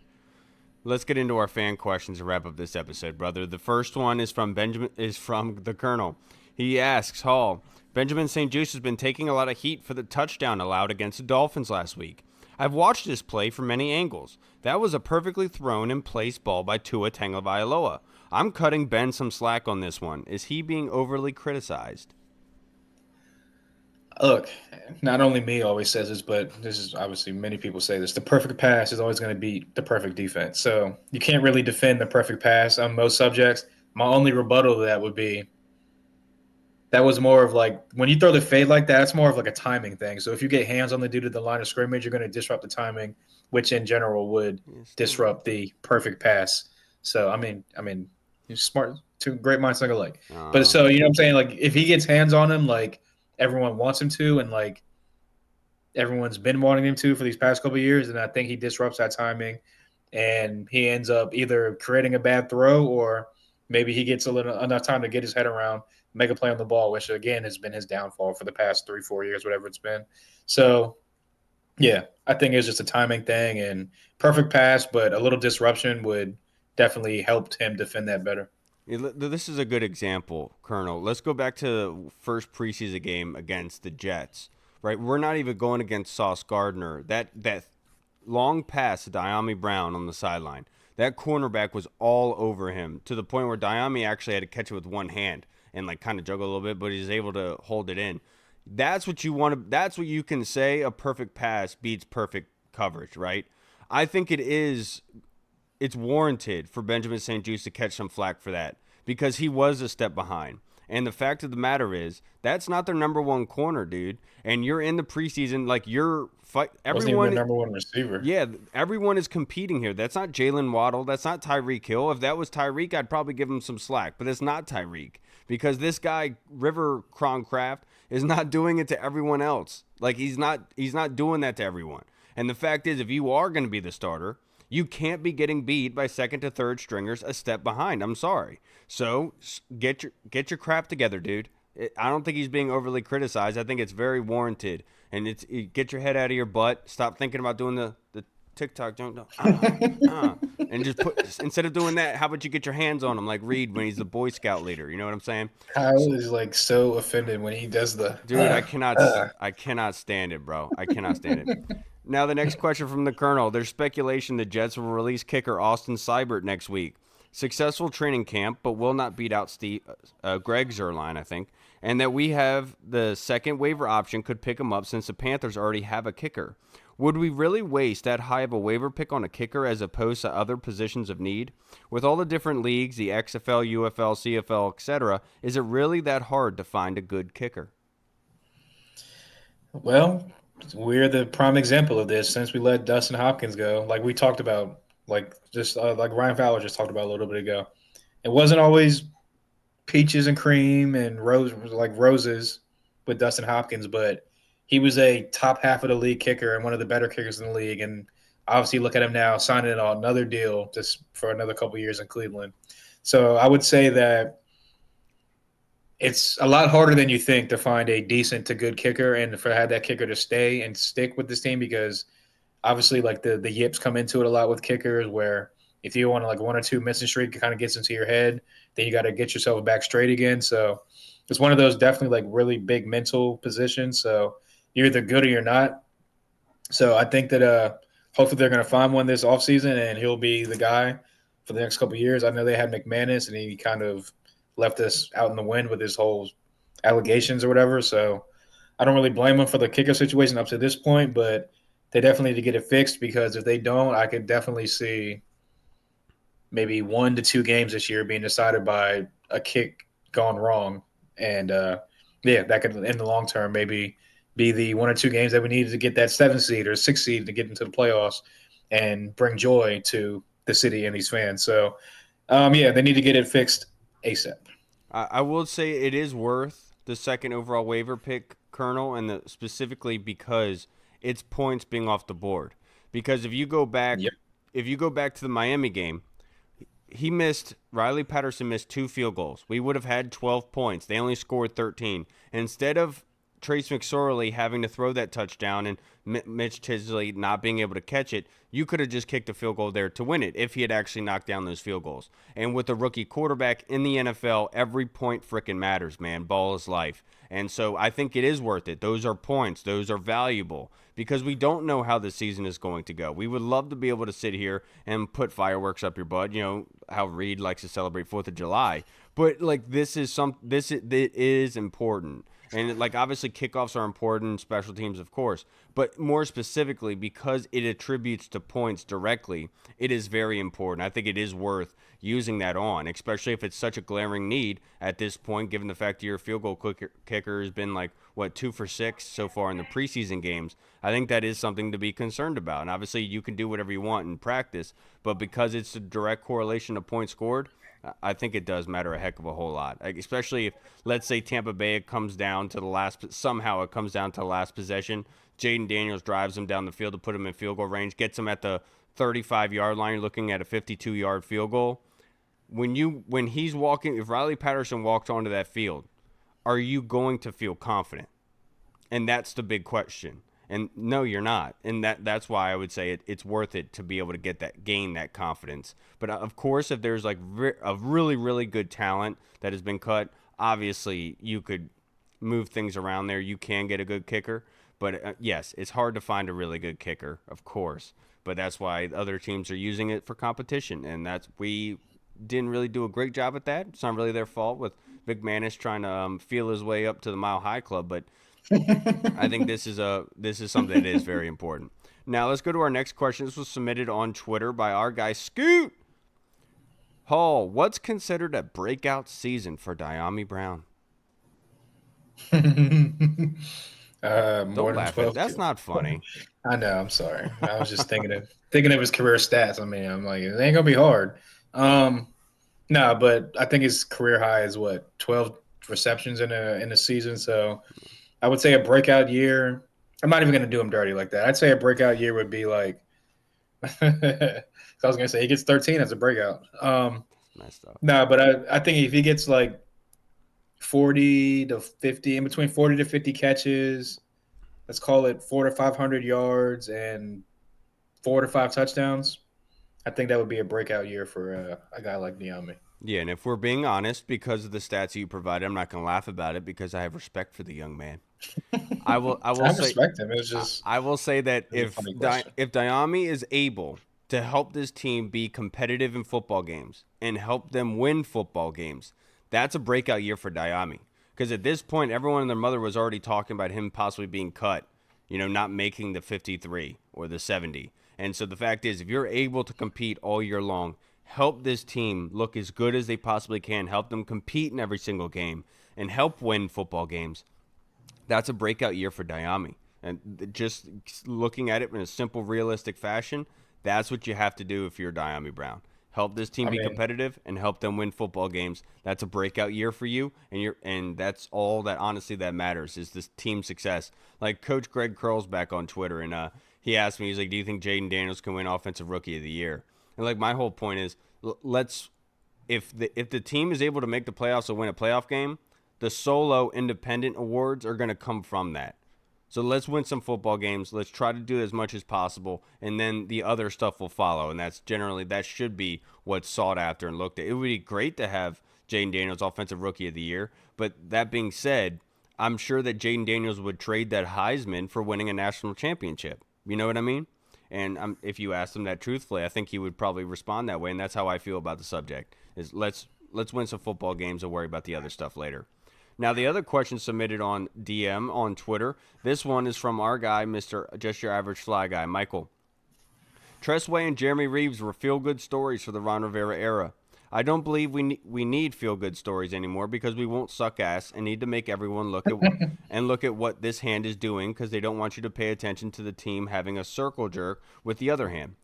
let's get into our fan questions and wrap up this episode, brother. The first one is from the Colonel. He asks, Hall, Benjamin St. Juste has been taking a lot of heat for the touchdown allowed against the Dolphins last week. I've watched this play from many angles. That was a perfectly thrown and placed ball by Tua Tagovailoa. I'm cutting Ben some slack on this one. Is he being overly criticized? Look, not only me always says this, but this is obviously many people say this. The perfect pass is always going to beat the perfect defense. So you can't really defend the perfect pass on most subjects. My only rebuttal to that would be that was more of like when you throw the fade like that, it's more of like a timing thing. So if you get hands on the dude at the line of scrimmage, you're going to disrupt the timing, which in general would disrupt the perfect pass. So I mean, you're smart. Two great minds think alike. But Uh, so you know what I'm saying? Like if he gets hands on him, like everyone wants him to, and like everyone's been wanting him to for these past couple of years, and I think he disrupts that timing, and he ends up either creating a bad throw or maybe he gets a little enough time to get his head around, make a play on the ball, which again has been his downfall for the past 3-4 years, whatever it's been. So yeah, I think it's just a timing thing and perfect pass, but a little disruption would definitely help him defend that better. this is a good example, Colonel. Let's go back to the first preseason game against the Jets. Right, we're not even going against Sauce Gardner. That long pass to Diami Brown on the sideline. That cornerback was all over him to the point where Diami actually had to catch it with one hand and like kind of juggle a little bit, but he's able to hold it in. That's what you want to. That's what you can say. A perfect pass beats perfect coverage, right? I think it is. It's warranted for Benjamin St. Juste to catch some flack for that because he was a step behind. And the fact of the matter is, that's not their number one corner, dude. And you're in the preseason, like you're fight. Wasn't even Everyone, their number one receiver. yeah, everyone is competing here. That's not Jalen Waddle. That's not Tyreek Hill. If that was Tyreek, I'd probably give him some slack. But it's not Tyreek because this guy River Croncraft is not doing it to everyone else. Like he's not doing that to everyone. And the fact is, if you are going to be the starter, you can't be getting beat by second to third stringers a step behind. I'm sorry. So get your crap together, dude. I don't think he's being overly criticized. I think it's very warranted. And get your head out of your butt. Stop thinking about doing the TikTok. Don't and just instead of doing that, how about you get your hands on him like Reed when he's the Boy Scout leader? You know what I'm saying? Kyle is like so offended when he does the Dude, I cannot stand it, bro. I cannot stand it. Now the next question from the Colonel. There's speculation the Jets will release kicker Austin Seibert next week. Successful training camp, but will not beat out Greg Zuerlein, I think. And that we have the second waiver option could pick him up since the Panthers already have a kicker. Would we really waste that high of a waiver pick on a kicker as opposed to other positions of need? With all the different leagues, the XFL, UFL, CFL, etc., is it really that hard to find a good kicker? Well, we're the prime example of this since we let Dustin Hopkins go. Like we talked about, like just like Ryan Fowler just talked about a little bit ago. It wasn't always peaches and cream and roses with Dustin Hopkins, but he was a top half of the league kicker and one of the better kickers in the league. And obviously, look at him now signing on another deal just for another couple of years in Cleveland. So I would say that it's a lot harder than you think to find a decent to good kicker and for have that kicker to stay and stick with this team because obviously like the yips come into it a lot with kickers where if you want like one or two missing streak, it kind of gets into your head. Then you got to get yourself back straight again. So it's one of those definitely like really big mental positions. So you're either good or you're not. So I think that hopefully they're going to find one this offseason and he'll be the guy for the next couple of years. I know they had McManus and he kind of left us out in the wind with his whole allegations or whatever. So I don't really blame him for the kicker situation up to this point, but they definitely need to get it fixed because if they don't, I could definitely see maybe 1 to 2 games this year being decided by a kick gone wrong. And that could in the long term maybe be the 1 or 2 games that we needed to get that 7 seed or 6 seed to get into the playoffs and bring joy to the city and these fans. So they need to get it fixed ASAP. I will say it is worth the second overall waiver pick, Colonel, and specifically because it's points being off the board. Because if you go back, if you go back to the Miami game, Riley Patterson missed 2 field goals. We would have had 12 points. They only scored 13. And instead of Trace McSorley having to throw that touchdown and Mitch Tisley not being able to catch it, you could have just kicked a field goal there to win it if he had actually knocked down those field goals. And with a rookie quarterback in the NFL, every point frickin' matters, man. Ball is life. And so I think it is worth it. Those are points. Those are valuable because we don't know how the season is going to go. We would love to be able to sit here and put fireworks up your butt, you know, how Reed likes to celebrate 4th of July. But like it is important. And like obviously kickoffs are important, special teams of course, but more specifically because it attributes to points directly, it is very important. I think it is worth using that on, especially if it's such a glaring need at this point, given the fact that your field goal kicker has been like 2 for 6 so far in the preseason games. I think that is something to be concerned about. And obviously you can do whatever you want in practice, but because it's a direct correlation to points scored, I think it does matter a heck of a whole lot, especially if, let's say, Tampa Bay comes down to the last possession. Jayden Daniels drives him down the field to put him in field goal range, gets him at the 35-yard line. You're looking at a 52-yard field goal. When he's walking, if Riley Patterson walks onto that field, are you going to feel confident? And that's the big question. And no, you're not. And that's why I would say it's worth it to be able to gain that confidence. But of course, if there's like a really, really good talent that has been cut, obviously you could move things around there. You can get a good kicker. But yes, it's hard to find a really good kicker, of course. But that's why other teams are using it for competition. And we didn't really do a great job at that. It's not really their fault with McManus trying to feel his way up to the Mile High Club. But I think this is something that is very important. Now let's go to our next question. This was submitted on Twitter by our guy Scoot Hall. What's considered a breakout season for Dyami Brown? More Don't than laugh at 12 that's kills. not funny. I know. I'm sorry. I was just thinking of his career stats. I mean, I'm like, it ain't gonna be hard. Um, no, but I think his career high is what 12 receptions in a season. So I would say a breakout year. I'm not even gonna do him dirty like that. I'd say a breakout year would be like. I was gonna say he gets 13 as a breakout. It's messed up. No, but I think if he gets like 40 to 50, in between 40 to 50 catches, let's call it 400 to 500 yards and 4 to 5 touchdowns. I think that would be a breakout year for a guy like Niami. Yeah, and if we're being honest, because of the stats you provided, I'm not going to laugh about it because I have respect for the young man. I will I say respect him. It was I, just I will say that it was a funny question. If Diami is able to help this team be competitive in football games and help them win football games, that's a breakout year for Diami. Because at this point, everyone and their mother was already talking about him possibly being cut, not making the 53 or the 70. And so the fact is, if you're able to compete all year long, help this team look as good as they possibly can, help them compete in every single game, and help win football games, that's a breakout year for Diami. And just looking at it in a simple, realistic fashion, that's what you have to do if you're Diami Brown. Help this team I be mean, competitive and help them win football games. That's a breakout year for you, and that's all that honestly that matters is this team success. Like Coach Greg Curls back on Twitter, and he asked me, he's like, "Do you think Jayden Daniels can win Offensive Rookie of the Year?" And like my whole point is, let's if the team is able to make the playoffs or win a playoff game, the solo independent awards are going to come from that. So let's win some football games. Let's try to do as much as possible, and then the other stuff will follow. And that should be what's sought after and looked at. It would be great to have Jayden Daniels Offensive Rookie of the Year, but that being said, I'm sure that Jayden Daniels would trade that Heisman for winning a national championship. You know what I mean? And if you asked him that truthfully, I think he would probably respond that way. And that's how I feel about the subject: is let's win some football games and worry about the other stuff later. Now, the other question submitted on DM on Twitter, this one is from our guy, Mr. Just Your Average Fly Guy, Michael. Tressway and Jeremy Reeves were feel-good stories for the Ron Rivera era. I don't believe we need feel-good stories anymore because we won't suck ass and need to make everyone look at what this hand is doing because they don't want you to pay attention to the team having a circle jerk with the other hand.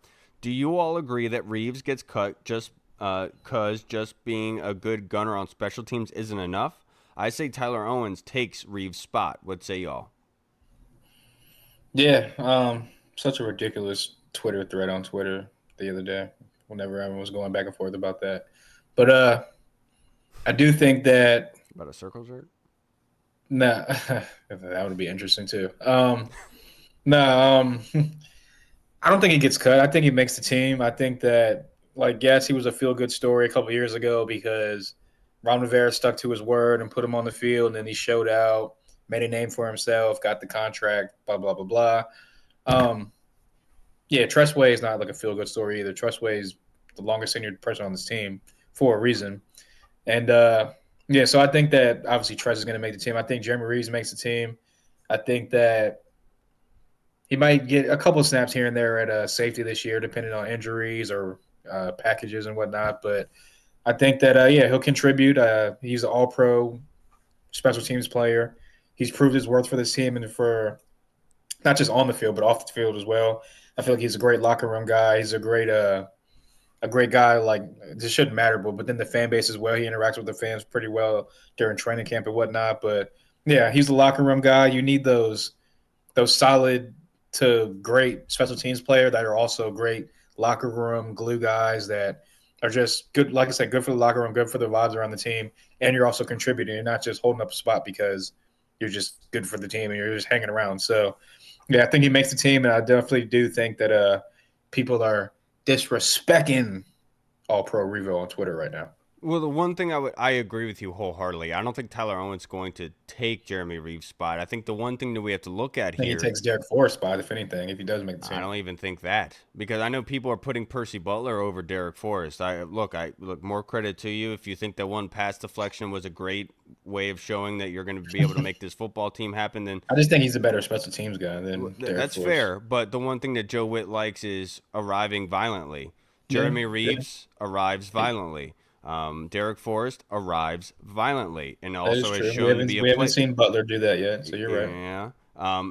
Do you all agree that Reeves gets cut just cause just being a good gunner on special teams isn't enough? I say Tyler Owens takes Reeves' spot. What say y'all? yeah, such a ridiculous Twitter thread on Twitter the other day. Whenever everyone was going back and forth about that, but I do think that About a circle jerk? nah, that would be interesting too. No, I don't think he gets cut. I think he makes the team. I think that, like, yes, he was a feel good story a couple years ago because Ron Rivera stuck to his word and put him on the field, and then he showed out, made a name for himself, got the contract, blah blah blah blah. Um, yeah, Tressway is not like a feel good story either. Tressway is the longest tenured person on this team for a reason, and yeah, so I think that obviously Tress is going to make the team. I think Jeremy Reeves makes the team. I think that he might get a couple of snaps here and there at safety this year, depending on injuries or packages and whatnot. But I think that yeah, he'll contribute. He's an All-Pro special teams player. He's proved his worth for this team and for not just on the field but off the field as well. I feel like he's a great locker room guy. He's a great guy. Like, this shouldn't matter, but then the fan base as well. He interacts with the fans pretty well during training camp and whatnot. But yeah, he's the locker room guy. You need those solid to great special teams player that are also great locker room glue guys that are just good. Like I said, good for the locker room, good for the vibes around the team, and you're also contributing. You're not just holding up a spot because you're just good for the team and you're just hanging around. So yeah, I think he makes the team, and I definitely do think that people are disrespecting All Pro Revo on Twitter right now. Well, the one thing I agree with you wholeheartedly. I don't think Tyler Owens is going to take Jeremy Reeves' spot. I think the one thing that we have to look at I think he here, takes Derek Forrest's spot, if anything, if he does make the I team. don't even think that because I know people are putting Percy Butler over Derek Forrest. I look more credit to you if you think that one pass deflection was a great way of showing that you're going to be able to make this football team happen. Then I just think he's a better special teams guy than Derek That's Forrest. fair, but the one thing that Joe Witt likes is arriving violently. Yeah, Jeremy yeah. Reeves arrives violently. Derek Forrest arrives violently and That is also has true. shown to be a We haven't play. seen Butler do that yet, so you're right. Yeah.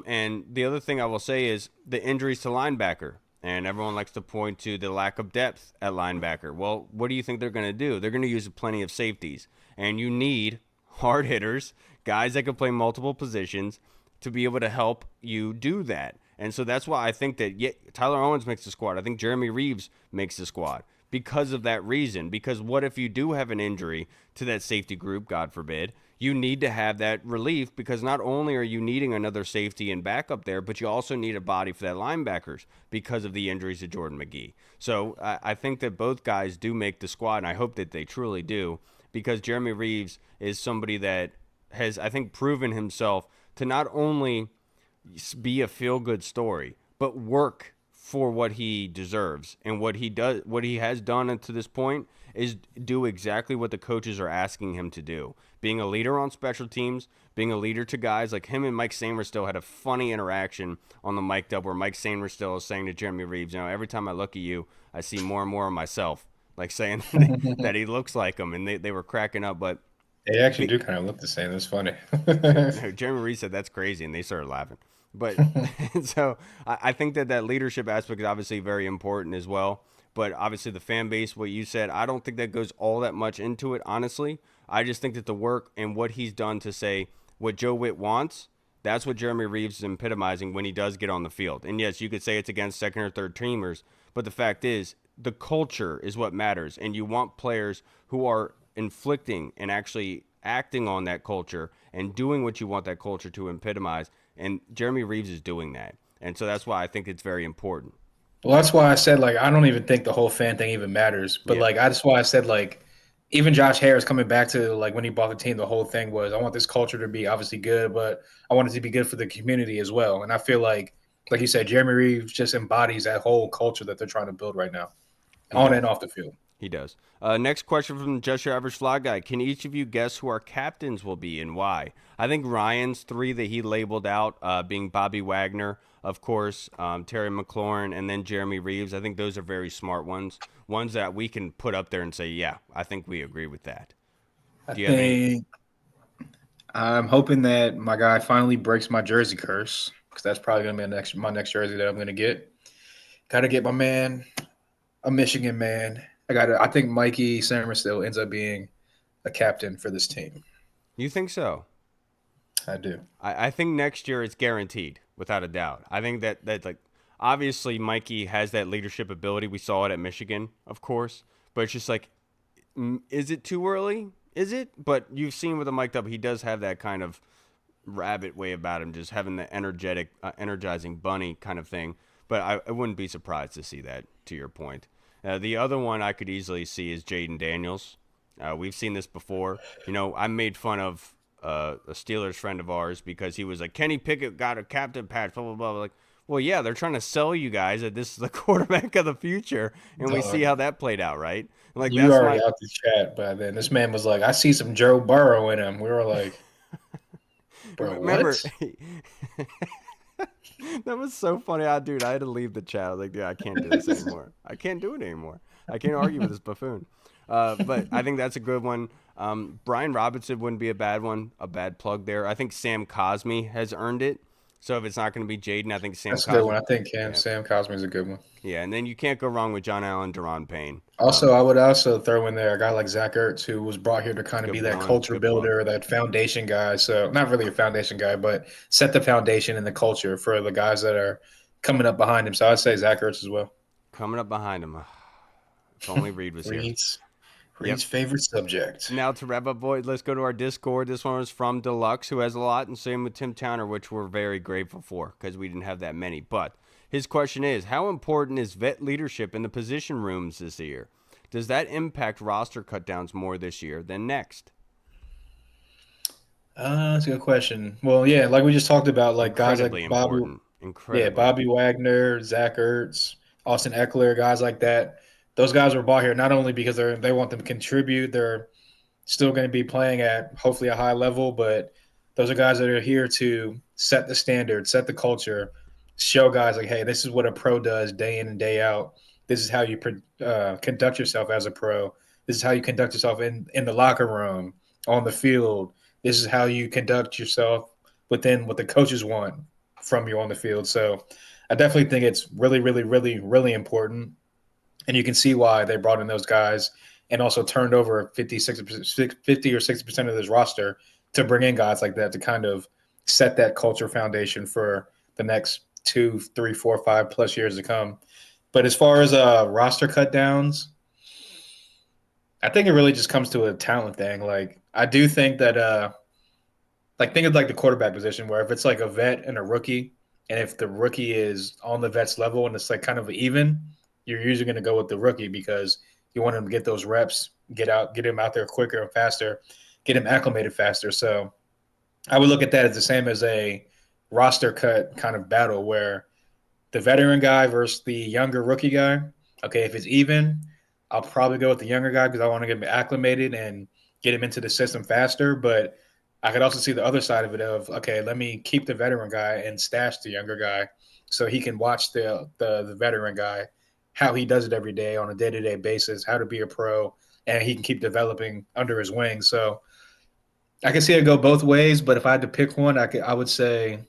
And the other thing I will say is the injuries to linebacker. And everyone likes to point to the lack of depth at linebacker. Well, what do you think they're going to do? They're going to use plenty of safeties. And you need hard hitters, guys that can play multiple positions to be able to help you do that. And so that's why I think that Tyler Owens makes the squad. I think Jeremy Reeves makes the squad because of that reason. Because what if you do have an injury to that safety group, God forbid, you need to have that relief because not only are you needing another safety and backup there, but you also need a body for that linebackers because of the injuries to Jordan McGee. So I think that both guys do make the squad, and I hope that they truly do because Jeremy Reeves is somebody that has, I think, proven himself to not only be a feel-good story, but work for what he deserves. And what he does, what he has done to this point is do exactly what the coaches are asking him to do. Being a leader on special teams, being a leader to guys like him and Mike Sainristil had a funny interaction on the mic up where Mike Sainristil is saying to Jeremy Reeves, every time I look at you, I see more and more of myself. Like saying that he looks like him, and they were cracking up. But They actually do kind of look the same. It's funny. no, Jeremy Reeves said that's crazy, and they started laughing. But so I think that leadership aspect is obviously very important as well. But obviously the fan base, what you said, I don't think that goes all that much into it, honestly. I just think that the work and what he's done to say what Joe Witt wants, that's what Jeremy Reeves is epitomizing when he does get on the field. And yes, you could say it's against second or third teamers, but the fact is the culture is what matters. And you want players who are inflicting and actually acting on that culture and doing what you want that culture to epitomize. And Jeremy Reeves is doing that. And so that's why I think it's very important. Well, that's why I said like I don't even think the whole fan thing even matters. But Yeah. like that's why I said like even Josh Harris coming back to like when he bought the team, the whole thing was I want this culture to be obviously good, but I want it to be good for the community as well. And I feel like you said, Jeremy Reeves just embodies that whole culture that they're trying to build right now, He on does. and off the field. He does. Next question from Just Your Average Fly Guy. Can each of you guess who our captains will be and why? I think Ryan's three that he labeled out, being Bobby Wagner, of course, Terry McLaurin, and then Jeremy Reeves. I think those are very smart ones. Ones that we can put up there and say, yeah, I think we agree with that. I Do you have any? think I'm hoping that my guy finally breaks my jersey curse because that's probably gonna be my next jersey that I'm gonna get. Got to get my man, a Michigan man. I think Mikey Samerstill ends up being a captain for this team. You think so? I do. I think next year it's guaranteed, without a doubt. I think that like obviously Mikey has that leadership ability. We saw it at Michigan, of course, but it's just like, is it too early? Is it? But you've seen with the mic'd up, he does have that kind of rabbit way about him, just having the energetic, energizing bunny kind of thing. But I wouldn't be surprised to see that. To your point, the other one I could easily see is Jayden Daniels. We've seen this before. I made fun of a Steelers friend of ours because he was like, Kenny Pickett got a captain patch, blah, blah, blah. Like, well, yeah, they're trying to sell you guys that this is the quarterback of the future. And we see how that played out, right? Like, You that's already my. out the chat by then. This man was like, I see some Joe Burrow in him. We were like, bro, Remember, what? that was so funny. Dude, I had to leave the chat. I was like, dude, I can't do this anymore. I can't do it anymore. I can't argue with this buffoon. But I think that's a good one. Brian Robinson wouldn't be a bad one, a bad plug there. I think Sam Cosmi has earned it. So if it's not going to be Jayden, I think Sam That's a Cosmi. good one. I think Yeah. Sam Cosmi is a good one. Yeah, and then you can't go wrong with John Allen, Deron Payne. Also, I would also throw in there a guy like Zach Ertz, who was brought here to kind of Good be that one. culture Good plug. builder, that foundation guy. So not really a foundation guy, but set the foundation and the culture for the guys that are coming up behind him. So I'd say Zach Ertz as well. Coming up behind him. If only Reed was here. Reed's Yep. favorite subject. Now to wrap up, boys, let's go to our Discord. This one was from Deluxe, who has a lot, and same with Tim Towner, which we're very grateful for because we didn't have that many. But his question is, how important is vet leadership in the position rooms this year? Does that impact roster cutdowns more this year than next? That's a good question. Well, yeah, like we just talked about, like guys Incredibly like Bobby, important. Incredibly. Bobby Wagner, Zach Ertz, Austin Eckler, guys like that. Those guys were bought here not only because they want them to contribute, they're still going to be playing at hopefully a high level, but those are guys that are here to set the standard, set the culture, show guys like, hey, this is what a pro does day in and day out. This is how you conduct yourself as a pro. This is how you conduct yourself in the locker room, on the field. This is how you conduct yourself within what the coaches want from you on the field. So I definitely think it's really, really, really, really important. And you can see why they brought in those guys and also turned over 50 or 60% of this roster to bring in guys like that to kind of set that culture foundation for the next 2, 3, 4, 5+ years to come. But as far as roster cut downs, I think it really just comes to a talent thing. Like I do think that like think of like the quarterback position where if it's like a vet and a rookie, and if the rookie is on the vet's level and it's like kind of even, you're usually going to go with the rookie because you want him to get those reps, get him out there quicker and faster, get him acclimated faster. So I would look at that as the same as a roster cut kind of battle where the veteran guy versus the younger rookie guy. Okay, if it's even, I'll probably go with the younger guy because I want to get him acclimated and get him into the system faster. But I could also see the other side of it of okay, let me keep the veteran guy and stash the younger guy so he can watch the veteran guy how he does it every day on a day-to-day basis, how to be a pro, and he can keep developing under his wing. So I can see it go both ways, but if I had to pick one, I would say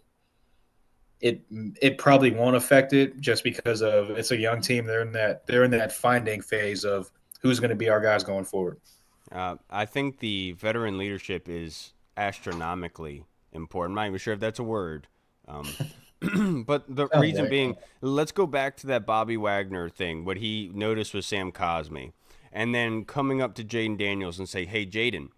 it probably won't affect it just because of it's a young team. They're in that finding phase of who's going to be our guys going forward. I think the veteran leadership is astronomically important. I'm not even sure if that's a word. Um, but the Sounds reason like being, let's go back to that Bobby Wagner thing. What he noticed was Sam Cosmi. And then coming up to Jayden Daniels and say, hey, Jayden,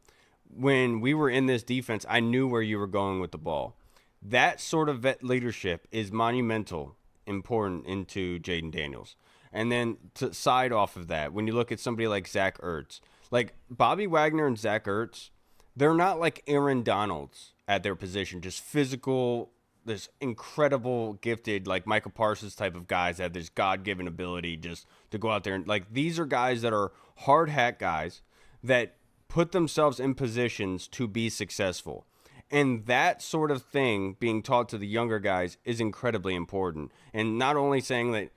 when we were in this defense, I knew where you were going with the ball. That sort of vet leadership is monumental, important into Jayden Daniels. And then to side off of that, when you look at somebody like Zach Ertz, like Bobby Wagner and Zach Ertz, they're not like Aaron Donalds at their position, just physical, this incredible, gifted, like Michael Parsons type of guys that have this God given ability just to go out there. And like these are guys that are hard hat guys that put themselves in positions to be successful. And that sort of thing being taught to the younger guys is incredibly important. And not only saying that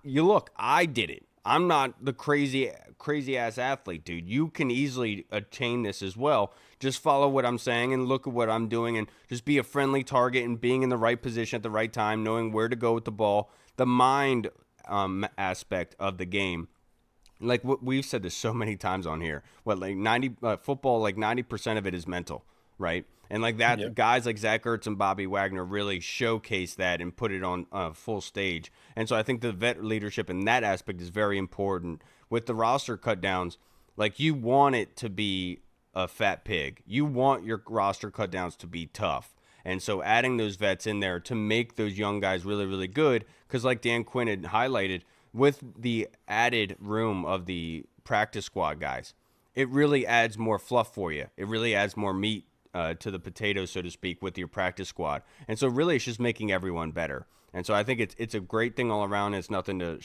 you look, I did it. I'm not the crazy ass athlete, dude. You can easily attain this as well. Just follow what I'm saying and look at what I'm doing and just be a friendly target and being in the right position at the right time, knowing where to go with the ball. The mind aspect of the game, like we've said this so many times on here. What like 90 football, like 90% of it is mental, right? And like that, yep. guys like Zach Ertz and Bobby Wagner really showcase that and put it on full stage. And so I think the vet leadership in that aspect is very important. With the roster cut downs, like you want it to be a fat pig. You want your roster cut downs to be tough. And so adding those vets in there to make those young guys really, really good, because like Dan Quinn had highlighted, with the added room of the practice squad guys, it really adds more fluff for you. It really adds more meat to the potatoes, so to speak, with your practice squad. And so really it's just making everyone better. And so I think it's a great thing all around. It's nothing to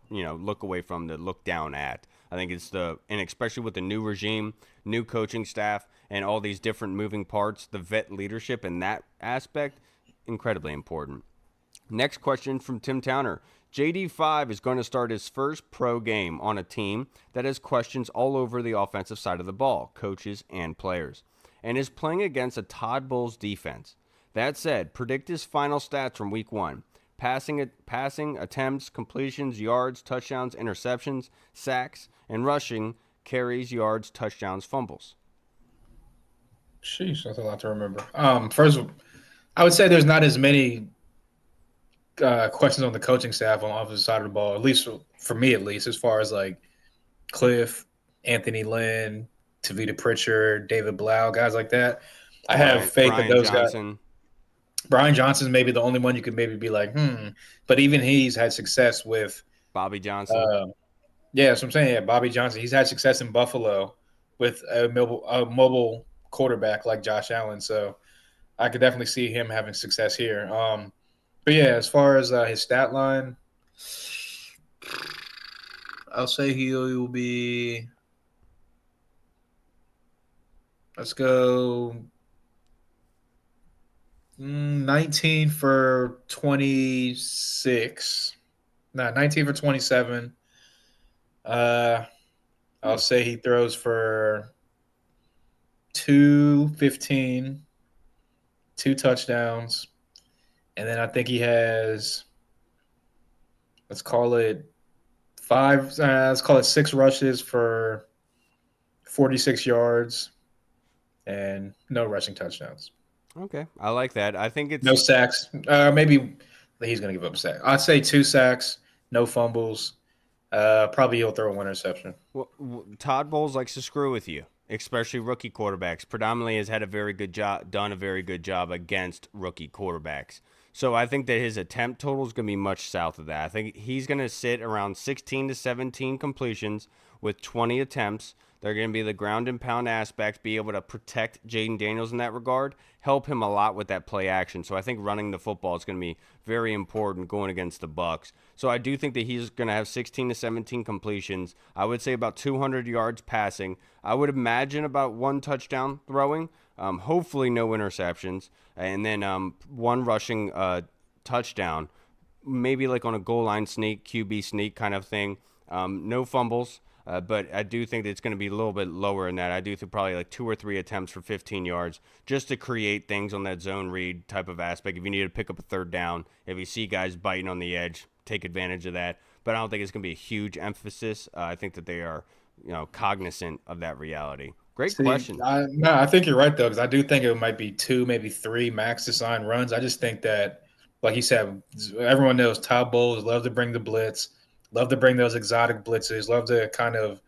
look away from, to look down at. I think and especially with the new regime, new coaching staff, and all these different moving parts, the vet leadership in that aspect, incredibly important. Next question from Tim Towner. JD5 is going to start his first pro game on a team that has questions all over the offensive side of the ball, coaches and players, and is playing against a Todd Bowles defense. That said, predict his final stats from week one. Passing attempts, completions, yards, touchdowns, interceptions, sacks, and rushing, carries, yards, touchdowns, fumbles. Sheesh, that's a lot to remember. First, I would say there's not as many questions on the coaching staff on the opposite side of the ball, at least for me, at least as far as like Cliff, Anthony Lynn, Tavita Pritchard, David Blau, guys like that. I have faith that Brian those guys. Johnson. Brian Johnson's maybe the only one you could maybe be like, but even he's had success with. Bobby Johnson. Uh, yeah, that's what I'm saying. Yeah, Bobby Johnson. He's had success in Buffalo with a mobile quarterback like Josh Allen. So I could definitely see him having success here. But yeah, as far as his stat line, I'll say he will be. Let's go 19 for 26. No, 19 for 27. I'll say he throws for 215, 2 touchdowns, and then I think he has, let's call it let's call it 6 rushes for 46 yards and no rushing touchdowns. Okay, I like that. I think No it's sacks. Maybe he's going to give up a sack. I'd say 2 sacks, no fumbles. Probably he'll throw one interception. well, Todd Bowles likes to screw with you, especially rookie quarterbacks. Predominantly has had a very good job, done a very good job against rookie quarterbacks. So I think that his attempt total is going to be much south of that. I think he's going to sit around 16 to 17 completions with 20 attempts. They're going to be the ground and pound aspects, be able to protect Jayden Daniels in that regard, help him a lot with that play action. So I think running the football is going to be very important going against the Bucks. So I do think that he's going to have 16 to 17 completions. I would say about 200 yards passing. I would imagine about 1 touchdown throwing. Hopefully no interceptions, and then one rushing touchdown, maybe like on a goal line sneak, QB sneak kind of thing. No fumbles. But I do think that it's going to be a little bit lower than that. I do think probably like 2 or 3 attempts for 15 yards just to create things on that zone read type of aspect. If you need to pick up a third down, if you see guys biting on the edge, take advantage of that. But I don't think it's going to be a huge emphasis. I think that they are, cognizant of that reality. Great See, question. no, I think you're right though, because I do think it might be 2, maybe 3 max design runs. I just think that, like you said, everyone knows Todd Bowles love to bring the blitz, love to bring those exotic blitzes, love to kind of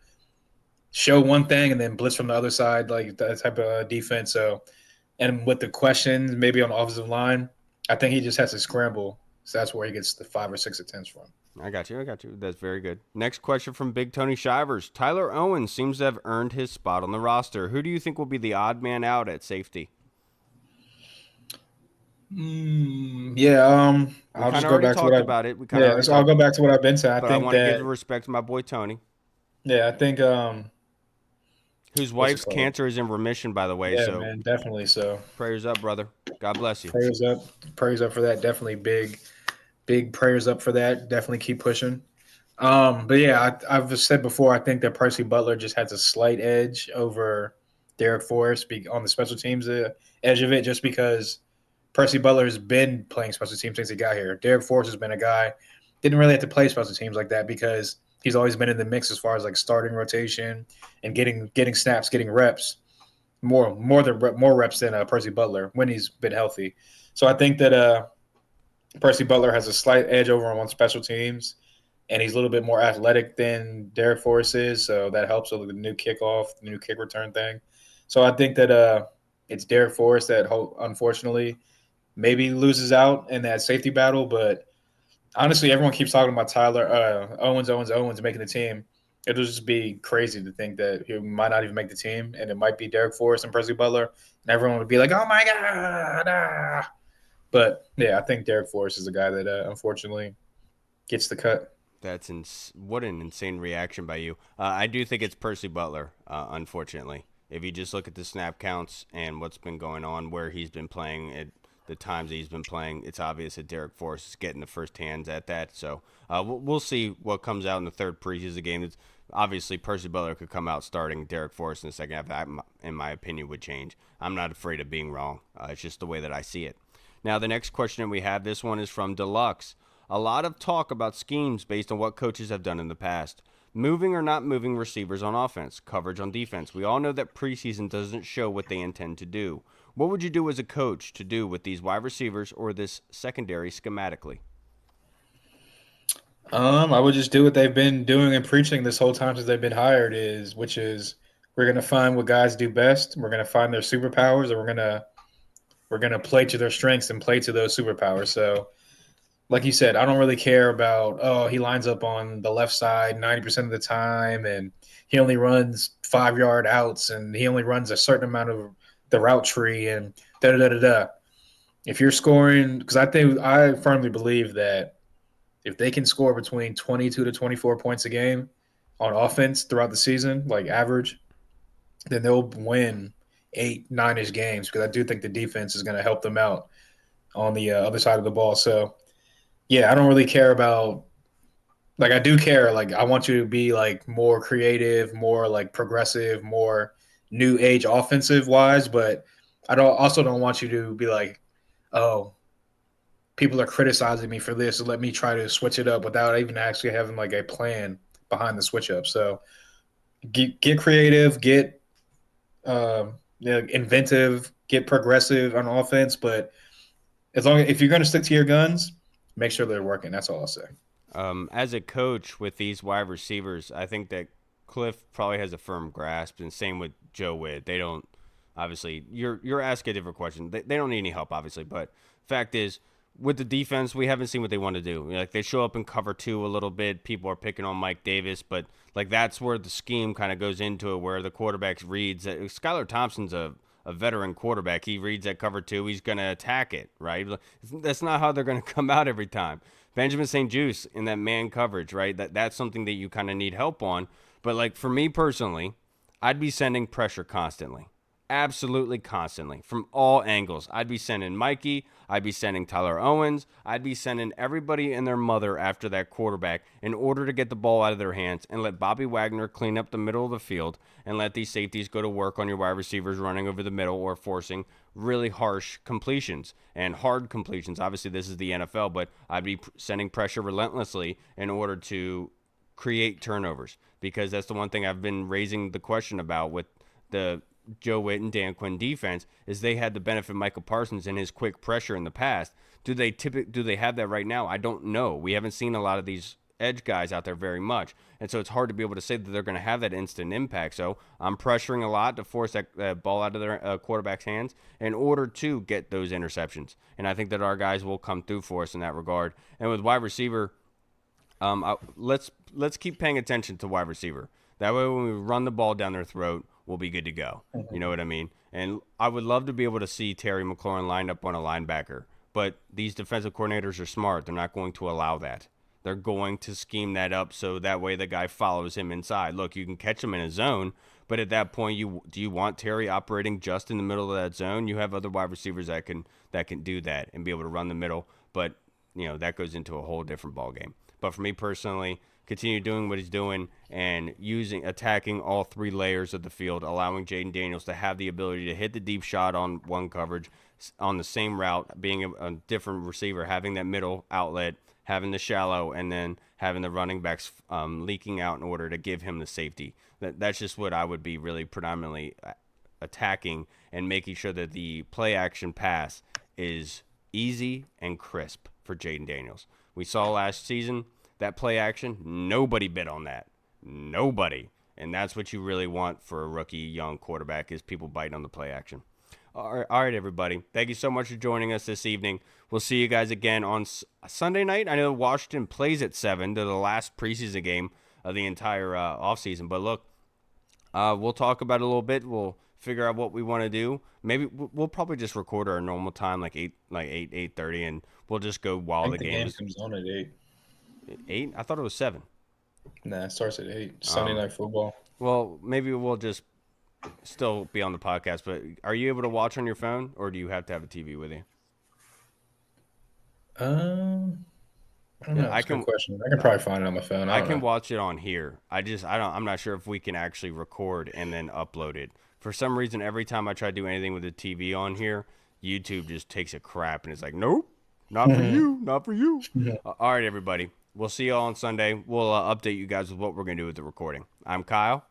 show one thing and then blitz from the other side, like that type of defense. So, and with the questions, maybe on the offensive line, I think he just has to scramble. So that's where he gets the 5 or 6 attempts from. I got you. I got you. That's very good. Next question from Big Tony Shivers. Tyler Owens seems to have earned his spot on the roster. Who do you think will be the odd man out at safety? Yeah, We I'll kind just of go already back to what talked I. about it. We kind of Yeah, already so I'll talked go about back it. to what I've been saying. I But I think want to give the that. respect to my boy Tony, Yeah, I think. whose What's it wife's called? cancer is in remission, by the way. Yeah, So man, definitely. So prayers up, brother. God bless you. prayers up, prayers up for that. Definitely big prayers up for that. Definitely keep pushing. But yeah, I've said before. I think that Percy Butler just has a slight edge over Derek Forrest on the special teams edge of it, just because Percy Butler has been playing special teams since he got here. Derek Forrest has been a guy didn't really have to play special teams like that because he's always been in the mix as far as like starting rotation and getting snaps, getting reps more reps than Percy Butler when he's been healthy. So I think that Percy Butler has a slight edge over him on special teams, and he's a little bit more athletic than Derek Forrest is. So that helps with the new kickoff, the new kick return thing. So I think that it's Derek Forrest that unfortunately maybe loses out in that safety battle. But honestly, everyone keeps talking about Tyler Owens making the team. It'll just be crazy to think that he might not even make the team, and it might be Derek Forrest and Percy Butler, and everyone would be like, "Oh my god!" Ah. But yeah, I think Derek Forrest is the guy that unfortunately gets the cut. What an insane reaction by you. I do think it's Percy Butler, unfortunately. If you just look at the snap counts and what's been going on, where he's been playing, at the times that he's been playing, it's obvious that Derek Forrest is getting the first hands at that. So we'll see what comes out in the third preseason game. It's, obviously, Percy Butler could come out starting Derek Forrest in the second half. That, in my opinion, would change. I'm not afraid of being wrong. It's just the way that I see it. Now, the next question that we have, this one is from Deluxe. A lot of talk about schemes based on what coaches have done in the past. Moving or not moving receivers on offense, coverage on defense. We all know that preseason doesn't show what they intend to do. What would you do as a coach to do with these wide receivers or this secondary schematically? I would just do what they've been doing and preaching this whole time since they've been hired, which is we're gonna find what guys do best. We're gonna find their superpowers, and we're gonna play to their strengths and play to those superpowers. So like you said, I don't really care about, oh, he lines up on the left side 90% of the time and he only runs 5 yard outs and he only runs a certain amount of the route tree and da da da da da. If you're scoring, because I firmly believe that if they can score between 22 to 24 points a game on offense throughout the season, like average, then they'll win 8, 9-ish games because I do think the defense is going to help them out on the other side of the ball. So yeah, I don't really care about like I do care. Like I want you to be like more creative, more like progressive, more new age offensive wise. But I don't want you to be like, oh, people are criticizing me for this, so let me try to switch it up without even actually having like a plan behind the switch up. So get creative, get inventive, get progressive on offense. But if you're going to stick to your guns, make sure they're working. That's all I'll say. As a coach with these wide receivers, I think that Cliff probably has a firm grasp, and same with Joe Witt. They don't obviously. You're asking a different question. They don't need any help, obviously, but fact is, with the defense, we haven't seen what they want to do. Like they show up in cover two a little bit. People are picking on Mike Davis, but like that's where the scheme kind of goes into it, where the quarterback reads that Skylar Thompson's a veteran quarterback. He reads that cover two. He's going to attack it, right? That's not how they're going to come out every time. Benjamin St. Juice in that man coverage, right? That's something that you kind of need help on. But like for me personally, I'd be sending pressure constantly. Absolutely constantly from all angles. I'd be sending Mikey. I'd be sending Tyler Owens. I'd be sending everybody and their mother after that quarterback in order to get the ball out of their hands and let Bobby Wagner clean up the middle of the field and let these safeties go to work on your wide receivers running over the middle or forcing really harsh completions and hard completions. Obviously, this is the NFL, but I'd be sending pressure relentlessly in order to create turnovers because that's the one thing I've been raising the question about with the Joe Witt and Dan Quinn defense is they had the benefit of Michael Parsons and his quick pressure in the past. Do they have that right now? I don't know. We haven't seen a lot of these edge guys out there very much. And so it's hard to be able to say that they're going to have that instant impact. So I'm pressuring a lot to force that ball out of their quarterback's hands in order to get those interceptions. And I think that our guys will come through for us in that regard. And with wide receiver, let's keep paying attention to wide receiver. That way when we run the ball down their throat, we'll be good to go. You know what I mean? And I would love to be able to see Terry McLaurin lined up on a linebacker. But these defensive coordinators are smart. They're not going to allow that. They're going to scheme that up so that way the guy follows him inside. Look, you can catch him in a zone, but at that point, do you want Terry operating just in the middle of that zone? You have other wide receivers that can do that and be able to run the middle. But that goes into a whole different ballgame. But for me personally, continue doing what he's doing and attacking all three layers of the field, allowing Jayden Daniels to have the ability to hit the deep shot on one coverage on the same route, being a different receiver, having that middle outlet, having the shallow, and then having the running backs leaking out in order to give him the safety. That's just what I would be really predominantly attacking and making sure that the play action pass is easy and crisp for Jayden Daniels. We saw last season that play action, nobody bid on that. Nobody. And that's what you really want for a rookie young quarterback is people biting on the play action. All right, everybody. Thank you so much for joining us this evening. We'll see you guys again on Sunday night. I know Washington plays at 7. They're the last preseason game of the entire offseason. But look, we'll talk about it a little bit. We'll figure out what we want to do. Maybe we'll probably just record our normal time, like 8:30, and we'll just go while the game comes on at 8. 8? I thought it was 7. Nah, it starts at 8. Sunday night football. Well, maybe we'll just still be on the podcast, but are you able to watch on your phone, or do you have to have a TV with you? I don't know. That's a good question. I can probably find it on my phone. I can watch it on here. I'm not sure if we can actually record and then upload it. For some reason, every time I try to do anything with the TV on here, YouTube just takes a crap and it's like, nope, not for you, not for you. All right, everybody. We'll see you all on Sunday. We'll update you guys with what we're going to do with the recording. I'm Kyle.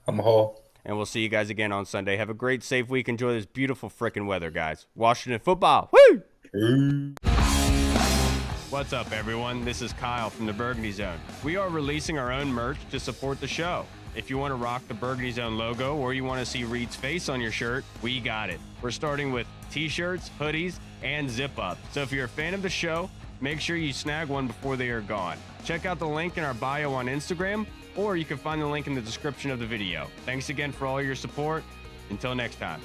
I'm Hall. And we'll see you guys again on Sunday. Have a great, safe week. Enjoy this beautiful freaking weather, guys. Washington football. Woo! What's up, everyone? This is Kyle from the Burgundy Zone. We are releasing our own merch to support the show. If you want to rock the Burgundy Zone logo or you want to see Reed's face on your shirt, we got it. We're starting with t-shirts, hoodies, and zip-up. So if you're a fan of the show, make sure you snag one before they are gone. Check out the link in our bio on Instagram, or you can find the link in the description of the video. Thanks again for all your support. Until next time.